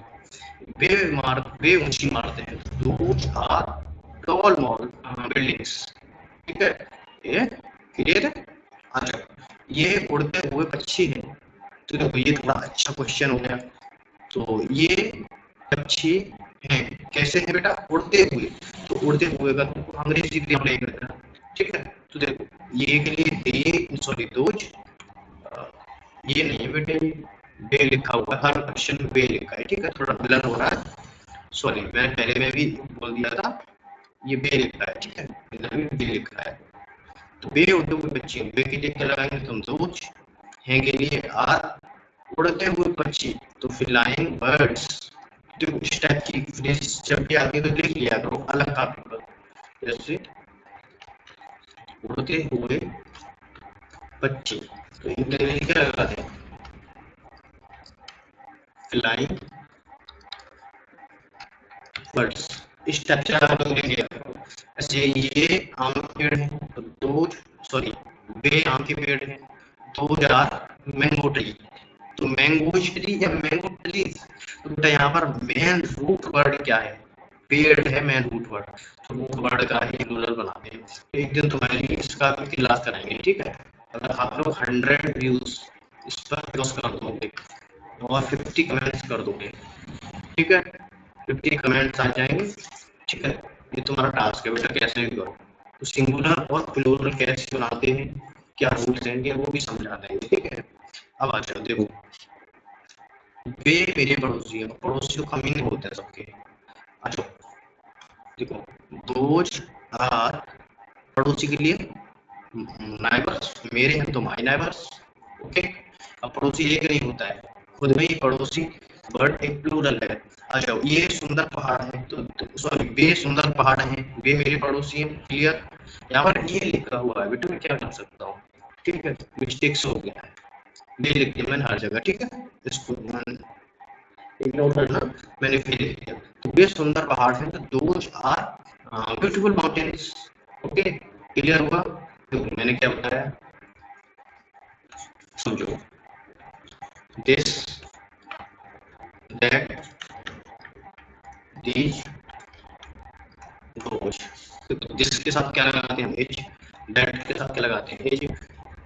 [SPEAKER 1] वे ऊंची इमारतें हैं, those are tall mall buildings, ठीक है, ये क्लियर है। अच्छा, ये उड़ते हुए पक्षी है, तो देखो ये थोड़ा अच्छा क्वेश्चन हो गया। तो ये पक्षी हैं, कैसे हैं बेटा, उड़ते हुए, तो उड़ते हुए का तो अंग्रेजी में अप्लाई करता है, ठीक है। तो देखो ये के लिए दे, सॉरी दोज, ये नहीं है बेटे, बे लिखा हुआ है, हर क्वेश्चन में बे लिखा है, ठीक है, थोड़ा ब्लर हो रहा है, सॉरी मैं पहले में भी बोल दिया था, ये बे लिखा है, ठीक है, इधर भी बे लिखा है। तो बे उड़ते हुए पक्षी, बे के लिए क्या लगाएंगे तुम, दोज, हैं के लिए आर, उड़ते हुए पक्षी तो फ्लाइंग बर्ड्स। तो इस टाइप की फ्रेज जब भी आती है तो लिख लिया करो अलग टॉपिक पर, जैसे उड़ते हुए पक्षी, तो इनके लिए क्या लगाते हैं, फ्लाइंग बर्ड्स, इस टाइप से आप लोग लिख लिया करो। ऐसे ये आम के पेड़ है, तो दो, सॉरी बे आम के पेड़ है, दो जार मैंगो ट्री, तो मैंगो ट्री या मैंगो ट्री, तो बेटा यहाँ पर मेन रूट वर्ड क्या है, पेड़ है मेन रूट वर्ड, तो रूट वर्ड का ही प्लूरल बनाते हैं। तो एक दिन तुम्हारे लिए इसका भी क्लास कराएंगे, ठीक है। अगर आप लोग 100 व्यूज इस पर क्रॉस कर दोगे और 50 कमेंट्स कर दोगे, ठीक है, 50 कमेंट्स आ जाएंगे, ठीक है। ये तुम्हारा टास्क है बेटा, कैसे भी करो। तो सिंगुलर और प्लूरल कैसे बनाते हैं, क्या रूल्स हैं, वो भी समझा देंगे, ठीक है। अब आ जाओ, देखो वे मेरे पड़ोसी है, पड़ोसियों का मीनिंग होता है सबके। अच्छा देखो, दोज आर पड़ोसी के लिए नाइबर्स, मेरे हैं तो माय नाइबर्स, ओके। अब पड़ोसी एक नहीं होता है, खुद में ही पड़ोसी बट एक प्लूरल है। अच्छा ये सुंदर पहाड़ है, तो सॉरी वे सुंदर पहाड़ हैं, वे मेरे पड़ोसी हैं, क्लियर। यहाँ पर ये लिखा हुआ है बेटा, मैं क्या कर सकता हूँ, ठीक है, मिस्टेक्स हो गया है, वे लिख दिया मैंने हर जगह, ठीक है, इसको इग्नोर करना, मैंने फिर लिख दिया। तो वे सुंदर पहाड़ हैं, तो those are beautiful mountains, okay, clear हुआ। तो मैंने क्या बताया, समझो, दिस दैट दीज दोज, जिसके साथ क्या लगाते हैं हम एज, दैट के साथ क्या लगाते हैं एज,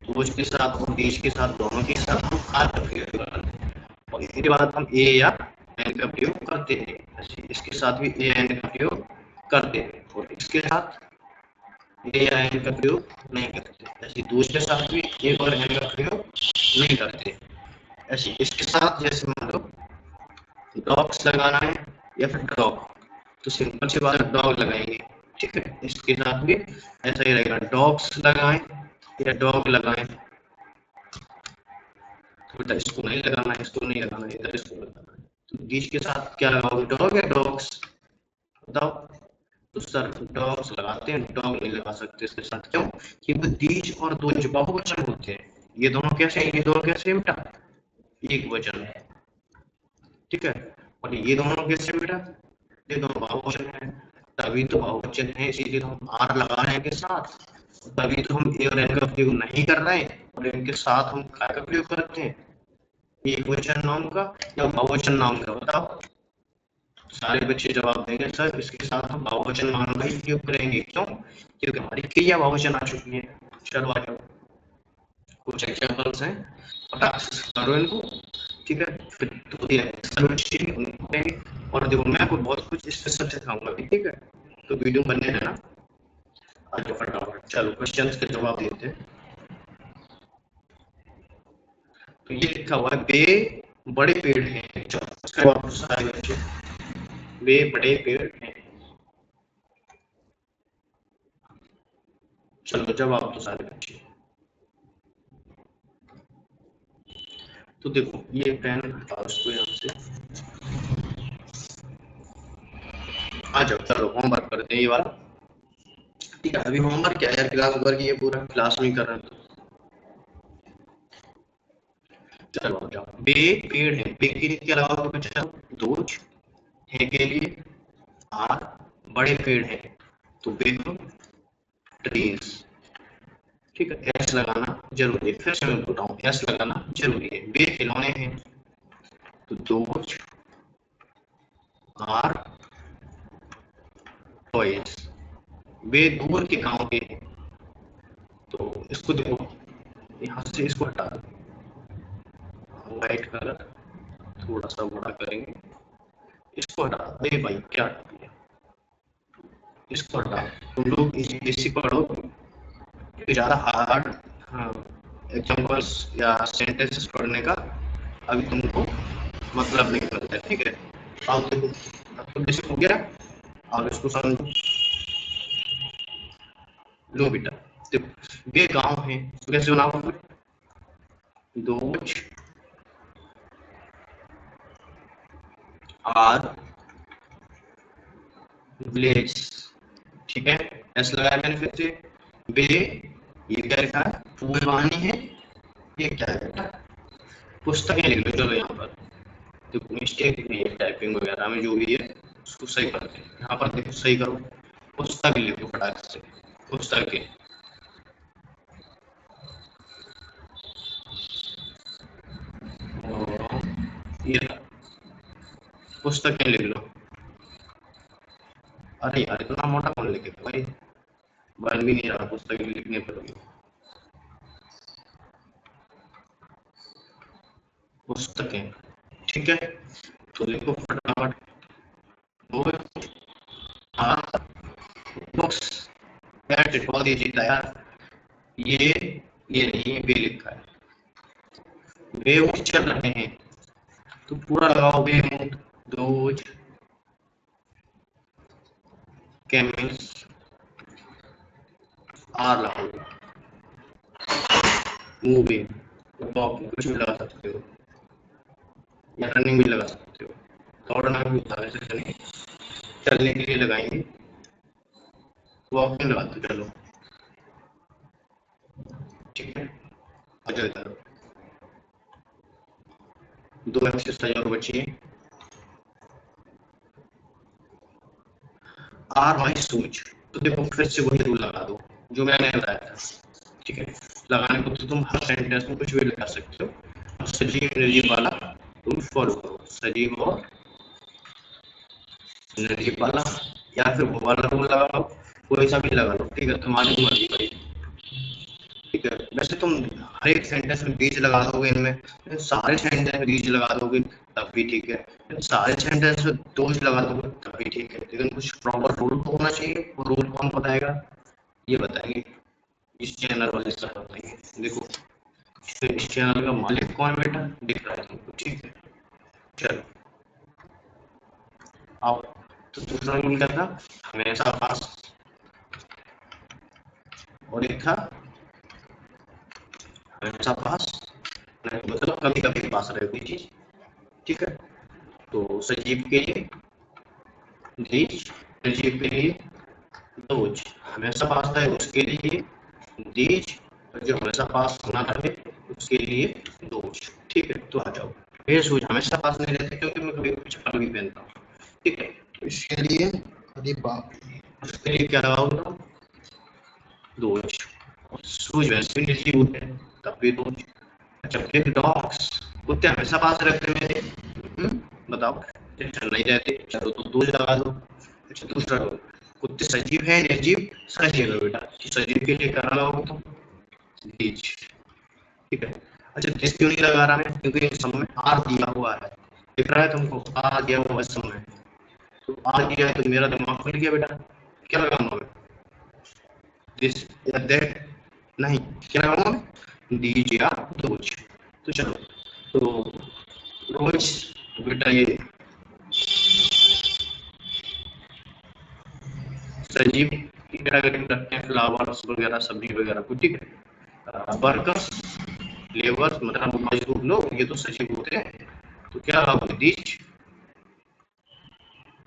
[SPEAKER 1] दोज के साथ और दीज के साथ, दोनों के साथ हम आर का प्रयोग लगाते हैं और इसके बाद हम ए या एन का प्रयोग करते हैं। इसके साथ भी ए एन का प्रयोग करते हैं और इसके साथ ए या एन का प्रयोग नहीं करते। ऐसे दूसरे साथ भी ए और एन का प्रयोग नहीं करते। ऐसे इसके साथ जैसे मान लो डॉग्स लगाना है या फिर डॉग, तो सिंपल सी बात है डॉग लगाएंगे, ठीक है। इसके साथ भी ऐसा ही रहेगा, डॉग्स लगाएं या डॉग लगाएं, तो बेटा इसको नहीं लगाना है, इसको नहीं लगाना है, इधर इसको लगाना है। तो बीच के साथ क्या लगाओगे, डॉग या डॉग्स, बताओ। तो सर डॉग्स लगाते हैं, डॉग नहीं लगा सकते इसके साथ, क्यों? क्योंकि दीज और दोज बहुवचन होते हैं। ये दोनों कैसे हैं, ये दोनों कैसे हैं बेटा, एक वचन है, ठीक है। और ये दोनों कैसे बेटा, ये दोनों बहुवचन है, तभी तो बहुवचन है, इसीलिए तो हम आर लगा रहे हैं के साथ, तभी तो हम ए और एन का प्रयोग नहीं कर रहे हैं और इनके साथ हम क्या का प्रयोग करते हैं, एक वचन नाम का या बहुवचन नाम का, बताओ। सारे बच्चे जवाब देंगे सर इसके साथ हम बहुवचन नाम का ही प्रयोग करेंगे, क्यों? क्योंकि हमारी क्रिया बहुवचन आ चुकी है। चलो आ जाओ, कुछ एग्जांपल्स हैं, फटाक से करो इनको, ठीक है। फिर तो करेंगे और देखो मैं आपको बहुत कुछ स्पेशल सिखाऊंगा, ठीक है। तो वीडियो बनने देना, आज फटाफट चलो क्वेश्चंस के जवाब देते हैं। तो ये लिखा हुआ है बे बड़े पेड़ हैं, इसका जवाब सारे बच्चे, वे बड़े पेड़ हैं। चलो जवाब तो सारे बच्चे। तो देखो ये पेन हटाओ इसको यहाँ से, आ जाओ चलो होमवर्क करते हैं ये वाला, ठीक है। अभी होमवर्क क्या यार, क्लास वर्क ये पूरा क्लास में कर रहे हैं, चलो आ जाओ। बे पेड़ है, बे के लिए क्या लगाओगे बच्चा, दोज, है के लिए आर, बड़े पेड़ है तो बिग ट्रीज, ठीक है। एस लगाना जरूरी है, फिर से मैं बोल रहा हूँ एस लगाना जरूरी है। बे खिलौने हैं तो दोज आर टॉयज, वे दूर के गांव के हैं तो इसको देखो यहाँ से इसको हटा दो, व्हाइट कलर थोड़ा सा बड़ा करेंगे, इसको हटा, अरे भाई क्या हटा दिया, इसको हटा। तुम लोग बेसिक पढ़ो, ज्यादा हार्ड एग्जांपल्स या सेंटेंसेस पढ़ने का अभी तुमको मतलब नहीं करता है, ठीक है। अब देखो अब तो बेसिक हो गया, अब इसको समझो। लो बेटा देखो ये गांव है तो कैसे बनाओगे, दोज आर विलेज, ठीक है। ऐसा लगाया मैंने फिर से, बे ये क्या लिखा है, फूलवानी है, ये क्या है बेटा, पुस्तकें लिख लो। चलो यहाँ पर देखो मिस्टेक दिख रही है टाइपिंग वगैरह में, जो भी है उसको सही करते हैं। यहाँ पर देखो सही करो, पुस्तक लिखो फटाक से, पुस्तकें, ये पुस्तकें लिख लो। अरे यार इतना मोटा कौन लिखेगा भाई, बन भी नहीं रहा, पुस्तकें लिखने पड़ेगी, पुस्तकें, ठीक है। तो लिखो फटाफट, बुक्स, बहुत ईजी था यार। ये नहीं बे लिखा है, वे उठ चल रहे हैं तो पूरा लगाओ, वे दोज कैमल्स आर लगाओ, मूविंग, वॉकिंग कुछ भी लगा सकते हो या रनिंग भी लगा सकते हो, दौड़ना भी होता है, चलने चलने के लिए लगाएंगे, वॉकिंग लगाते चलो, ठीक है। अच्छा इधर दो एक्सरसाइज और बची है, आर माई सूज, तो देखो फिर से वही रूल लगा दो जो मैंने बताया था, ठीक है। लगाने को तो तुम हर सेंटेंस में कुछ भी लगा सकते हो, सजीव निर्जीव वाला रूल फॉलो करो, सजीव और निर्जीव वाला या फिर वो वाला रूल लगा लो, कोई सा भी लगा लो, ठीक है, तुम्हारी मर्जी भाई। ठीक है, वैसे तुम हर एक सेंटेंस में बीच लगा दोगे, इनमें सारे सेंटेंस में बीच लगा दोगे तब भी ठीक है, सारे सेंटेंस में दोज लगा दोगे तब भी ठीक है, लेकिन कुछ प्रॉपर रूल तो होना चाहिए। वो रूल कौन बताएगा? ये बताएंगे इस चैनल वाले सर बताएंगे। देखो इस चैनल का मालिक कौन बेटा, दिख रहा है तुमको, ठीक है। चलो आओ, तो दूसरा रूल क्या था? हमेशा पास, और एक था हमेशा पास नहीं, मतलब कभी कभी पास रहे कोई चीज, ठीक है। तो सजीव के लिए दीज, सजीव के लिए दोज, हमेशा पास रहे उसके लिए दीज, और जो हमेशा पास होना रहे उसके लिए दोज, ठीक है। तो आ जाओ, ये सूझ हमेशा पास नहीं रहते क्योंकि मैं कभी कभी चप्पल भी पहनता हूँ, ठीक है। तो इसके लिए, अरे बाप रे, उसके लिए क्या लगाऊंगा? दोज। सूझ वैसे भी निर्जीव होते हैं तब भी दोज। अच्छा फिर डॉग्स, कुत्ते हमेशा पास रहते हैं मेरे, बताओ, चल नहीं रहते, चलो तो दोज लगा दो। अच्छा दूसरा रूल, कुत्ते सजीव है निर्जीव? सजीव है बेटा, सजीव के लिए क्या लगाओगे तुम? दीज, ठीक है। अच्छा दिस क्यों नहीं लगा रहा मैं? क्योंकि इन सब में आर दिया हुआ है, दिख रहा है तुमको, आर दिया हुआ है सब में, तो आर दिया है तो मेरा दिमाग खुल गया बेटा, क्या लगाऊंगा मैं? दिस या दैट नहीं, क्या लगाऊंगा मैं? दीज या दोज। तो चलो, तो रोज बेटा ये सजीव की कैटेगरी में रखते हैं, फ्लावर्स वगैरह सब्जी वगैरह को, ठीक है। वर्कर्स, लेबर्स मतलब मजदूर लोग, ये तो सजीव होते हैं, तो क्या होगा? दीज,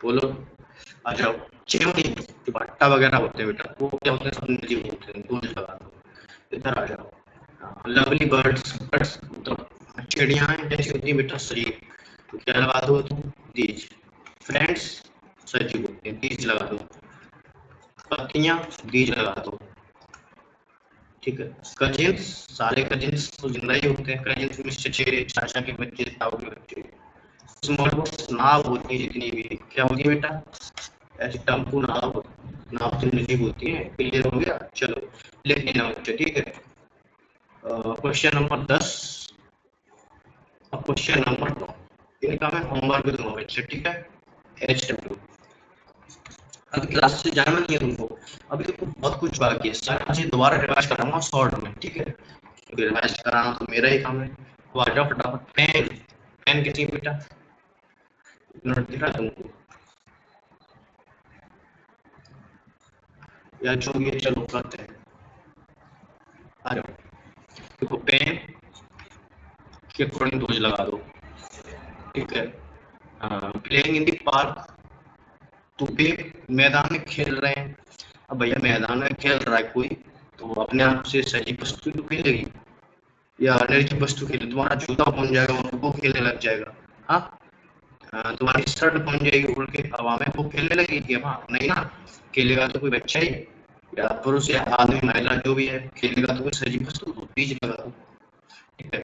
[SPEAKER 1] बोलो आ जाओ। चिमनी, जो भट्टा वगैरह होते हैं बेटा, वो क्या होते हैं? सब निर्जीव होते हैं, दोज लगा दो। इधर आ जाओ, लवली बर्ड्स, बर्ड्स मतलब चिड़िया जैसी होती है बेटा, सजीव, तो क्या लगा दो तुम? दीज। फ्रेंड्स सजीव होते हैं, दीज लगा दो। पत्तियां, दीज लगा दो, ठीक है। कजिन्स, सारे कजिन्स तो जिंदा ही होते हैं, कजिन्स में चचेरे, चाचा के बच्चे, ताऊ के बच्चे। स्मॉल बोट्स, नाव होती है जितनी भी, क्या होती है बेटा? ऐसी टम्पू नाव, नाव तो निर्जीव होती है, क्लियर हो गया। चलो लिख लेना बच्चे, ठीक है। क्वेश्चन नंबर 10 और क्वेश्चन नंबर 9, इनका मैं होमवर्क भी दूंगा बच्चे, ठीक है। HW अभी क्लास से जाना नहीं है तुमको, अभी तो बहुत कुछ बाकी है, सारी चीज दोबारा रिवाइज कराऊंगा शॉर्ट में, ठीक है, क्योंकि रिवाइज कराना तो मेरा ही काम है। तो आ जाओ फटाफट। पेन, पेन किसी बेटा नोट दिख रहा है तुमको, या जो भी है चलो करते हैं। आ जाओ, देखो पेन के अकॉर्डिंग डोज लगा दो, ठीक है। प्लेइंग इन द पार्क, तो पे मैदान में खेल रहे हैं। अब भैया मैदान में खेल रहा है कोई, तो अपने आप से सही वस्तु तो खेलेगी, या निर्जीव वस्तु खेले, तुम्हारा जूता पहुंच जाएगा वो खेलने लग जाएगा, हाँ। तुम्हारी शर्ट पहुंच जाएगी उड़ के हवा में, वो खेलने लगेगी, हाँ नहीं ना, खेलेगा तो कोई बच्चा ही, या पुरुष या आदमी महिला जो भी है, खेलेगा तो कोई सजीव वस्तु, तो बीज लगा दो, ठीक है।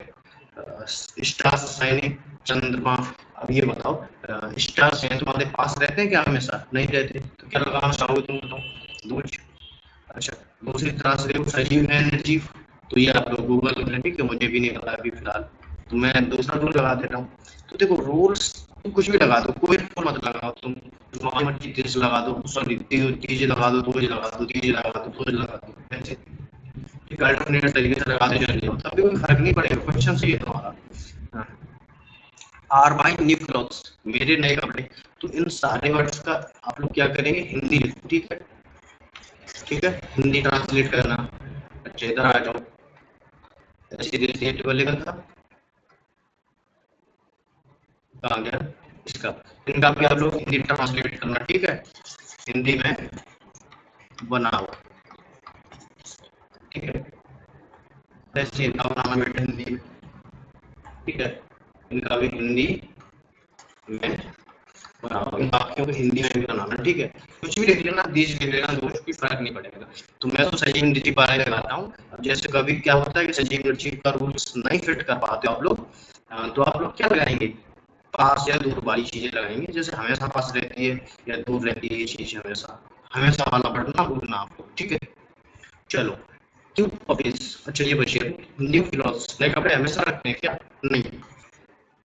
[SPEAKER 1] स्टार शाइनिंग, चंद्रमा, अब ये बताओ, स्टार शाइन तुम्हारे पास रहते हैं क्या? हमेशा नहीं रहते, तो क्या लगाना चाहोगे तुम बताओ? दूज। अच्छा दूसरी तरह से देखो, सजीव है निर्जीव, तो ये आप लोग गूगल कर लें, ठीक है, मुझे भी नहीं पता अभी फिलहाल, तो मैं दूसरा रूल लगा देता हूँ। तो देखो रूल्स तुम कुछ भी लगा दो, कोई रूल मत लगाओ तुम, तुम्हारी मर्जी तीज लगा दो, सॉरी तीज लगा दो, दोज लगा दो, तीज लगा दो, दोज लगा दो, ऐसे अल्टरनेट तरीके से लगाते चलिए, तब भी कोई फर्क नहीं पड़ेगा, क्वेश्चन सही है तुम्हारा। आर बाई न्यू क्लॉथ्स, मेरे नए कपड़े, तो इन सारे वर्ड्स का आप लोग क्या करेंगे? हिंदी लिखो, ठीक है, ठीक है, हिंदी ट्रांसलेट करना। अच्छा इधर आ जाओ, ऐसे टेबल लिखा था, कहाँ गया इसका? इनका भी आप लोग हिंदी ट्रांसलेट करना, ठीक है, हिंदी में बनाओ, ठीक है, ऐसे इनका बनाना बेटा हिंदी में, ठीक है, इनका भी हिंदी में बनाओ, इन वाक्यों को हिंदी में भी बनाना, ठीक है। कुछ भी लिख लेना, दीज लिख लेना, कोई फर्क नहीं पड़ेगा। तो मैं तो सजीव निर्जीव वाला लगाता हूँ। अब जैसे कभी क्या होता है कि सजीव निर्जीव का रूल्स नहीं फिट कर पाते आप लोग, तो आप लोग क्या लगाएंगे? पास या दूर वाली चीजें लगाएंगे, जैसे हमेशा पास रहती है या दूर रहती है ये चीज, हमेशा हमेशा वाला वर्ड ना भूलना आपको, ठीक है। चलो, न्यू पपीज, अच्छा ये बचिए, न्यू क्लॉथ्स, नए कपड़े हमेशा रखते हैं क्या? नहीं,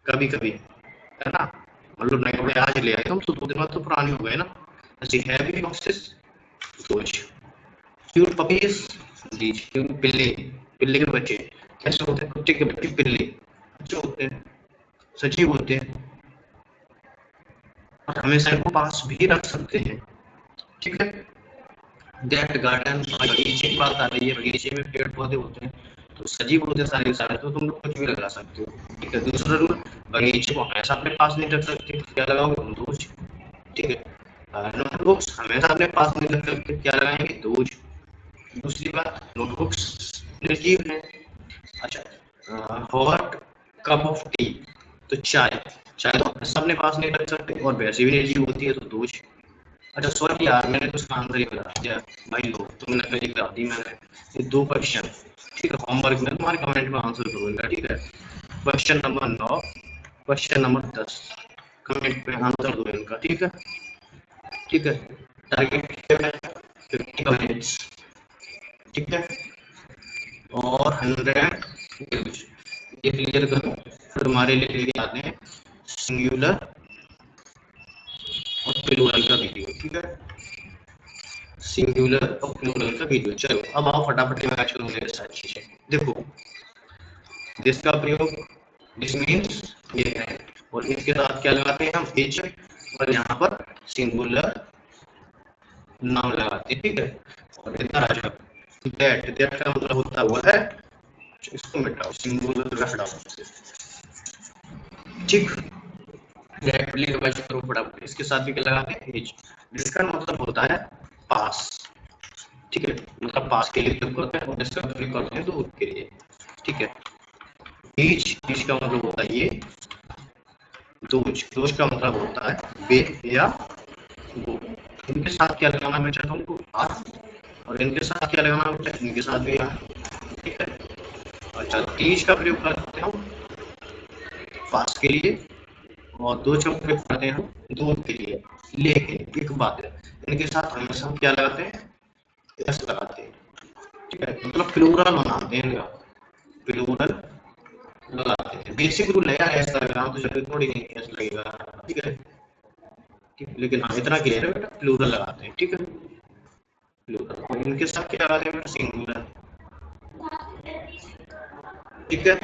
[SPEAKER 1] कभी कभी, है ना। मतलब नए कपड़े आज ले आए तुम तो 2 दिन बाद तो पुराने हो गए ना। ऐसे हैवी लॉसेस, कुछ क्यूट पपीज, जी क्यूट पिल्ले, पिल्ले के बच्चे कैसे होते हैं? कुत्ते के बच्चे पिल्ले अच्छे होते हैं, सजीव होते हैं, और हमेशा इनको पास भी रख सकते हैं, ठीक है। दैट गार्डन, बगीचे की बात आ रही है, बगीचे में पेड़ पौधे होते हैं तो सजीव होते हैं सारे के सारे, तो तुम लोग कुछ भी लगा सकते हो, ठीक है। दूसरा रूल, बगीचे को हमेशा अपने पास नहीं रख सकते, क्या लगाओगे? दूज, ठीक है। नोटबुक्स हमेशा अपने पास नहीं रख सकते, क्या लगाएंगे? दूज। दूसरी बात, नोटबुक्स निर्जीव है। अच्छा, हॉट कप ऑफ टी, तो चाय, चाय तो हमेशा अपने पास नहीं रख सकते और वैसे भी निर्जीव होती है, तो दूज। अच्छा सॉरी यार, मैंने तो उसका आंसर ही बता दिया भाई, लोग तुमने नकल करा दी मैंने। ये 2 क्वेश्चन, ठीक है, होमवर्क में तुम्हारे कमेंट में आंसर करूंगा, ठीक है। Question number 9, question number 10 comment में आंसर दो इनका, ठीक है, ठीक है। टारगेट 50 कमेंट्स, ठीक है, और 100 व्यूज, ये क्लियर करो, फिर हमारे लिए लेके आते हैं सिंगुलर और प्लूरल का वीडियो, ठीक है, सिंगुलर और प्लूरल का वीडियो। चलो अब आओ फटाफट मैं शुरू मेरे साथ चीजें देखो। दिस का प्रयोग, दिस मीन्स ये है, और इसके साथ क्या लगाते हैं हम? इच, और यहाँ पर सिंगुलर नाम लगाते हैं, ठीक है। और इधर आ जाओ, दैट, दैट का मतलब होता हुआ है, इसको मिटाओ, सिंगुलर रख डालो, ठीक। दैट लिख बच करो फटाफट, इसके साथ भी क्या लगाते हैं? इच। जिसका मतलब होता है पास, ठीक है, मतलब पास के लिए प्रयोग करते हैं और इसका प्रयोग करते हैं दूर के लिए, ठीक है। बीच, बीच का मतलब होता है ये, दूज, दूज का मतलब होता है बे या वो। इनके साथ क्या लगाना मैं चाहता हूँ? आर, और इनके साथ क्या लगाना होता है? इनके साथ भी आर, ठीक है। अच्छा, तीज का प्रयोग करते हैं हम पास के लिए, और दूज का प्रयोग करते हैं हम दूर के लिए। लेकिन एक बात है, इनके साथ हमेशा हम क्या लगाते हैं? एस लगाते हैं, ठीक है, मतलब प्लूरल बनाते हैं इनका, प्लूरल लगाते हैं। बेसिक रूल है यार, ऐसा लगाना तो जरूरी थोड़ी नहीं ऐसा लगेगा, ठीक है, लेकिन हाँ इतना क्लियर है बेटा, प्लूरल लगाते हैं, ठीक है, प्लूरल। और इनके साथ क्या लगाते हैं? सिंगुलर, ठीक है।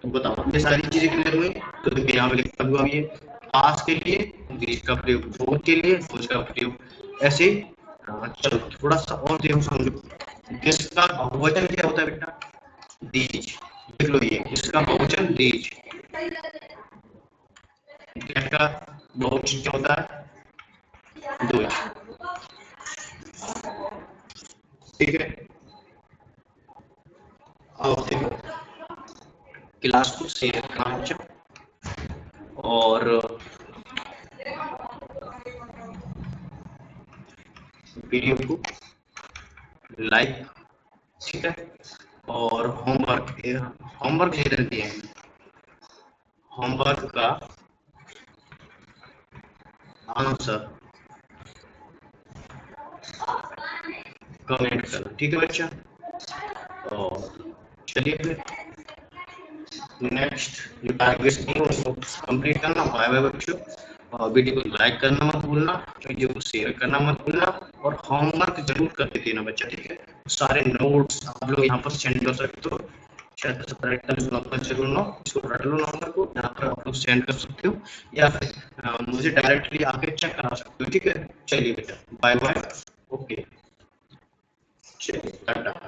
[SPEAKER 1] तो बताओ ये सारी चीजें क्लियर हुई? तो देखिए यहाँ पे लिखा हुआ ये पास के लिए, दीज का प्रयोग दूर के लिए, दूज का प्रयोग ऐसे। चलो थोड़ा सा और देखो समझो, जिसका बहुवचन क्या होता है बेटा? दीज, देख लो ये, इसका बहुवचन दीज, का बहुवचन क्या होता है? दूज, ठीक है। अब देखो क्लास को शेयर करना बच्चा, और वीडियो को लाइक, ठीक है, और होमवर्क, होमवर्क दे देते हैं, होमवर्क का आंसर कमेंट करो, ठीक है बच्चा। और चलिए फिर नेक्स्ट जो टारगेट्स नहीं उसको कंप्लीट करना। बाय बाय बच्चों, और वीडियो को लाइक करना मत भूलना, वीडियो को शेयर करना मत भूलना, और होमवर्क जरूर करके देना बच्चा, ठीक है। सारे नोट्स आप लोग यहाँ पर सेंड कर सकते हो, जरूर नो, इसको रट लो नंबर को, यहाँ पर आप लोग सेंड कर सकते हो, या फिर मुझे डायरेक्टली आके चेक करा सकते हो, ठीक है। चलिए बेटा बाय बाय, ओके, चलिए टाटा।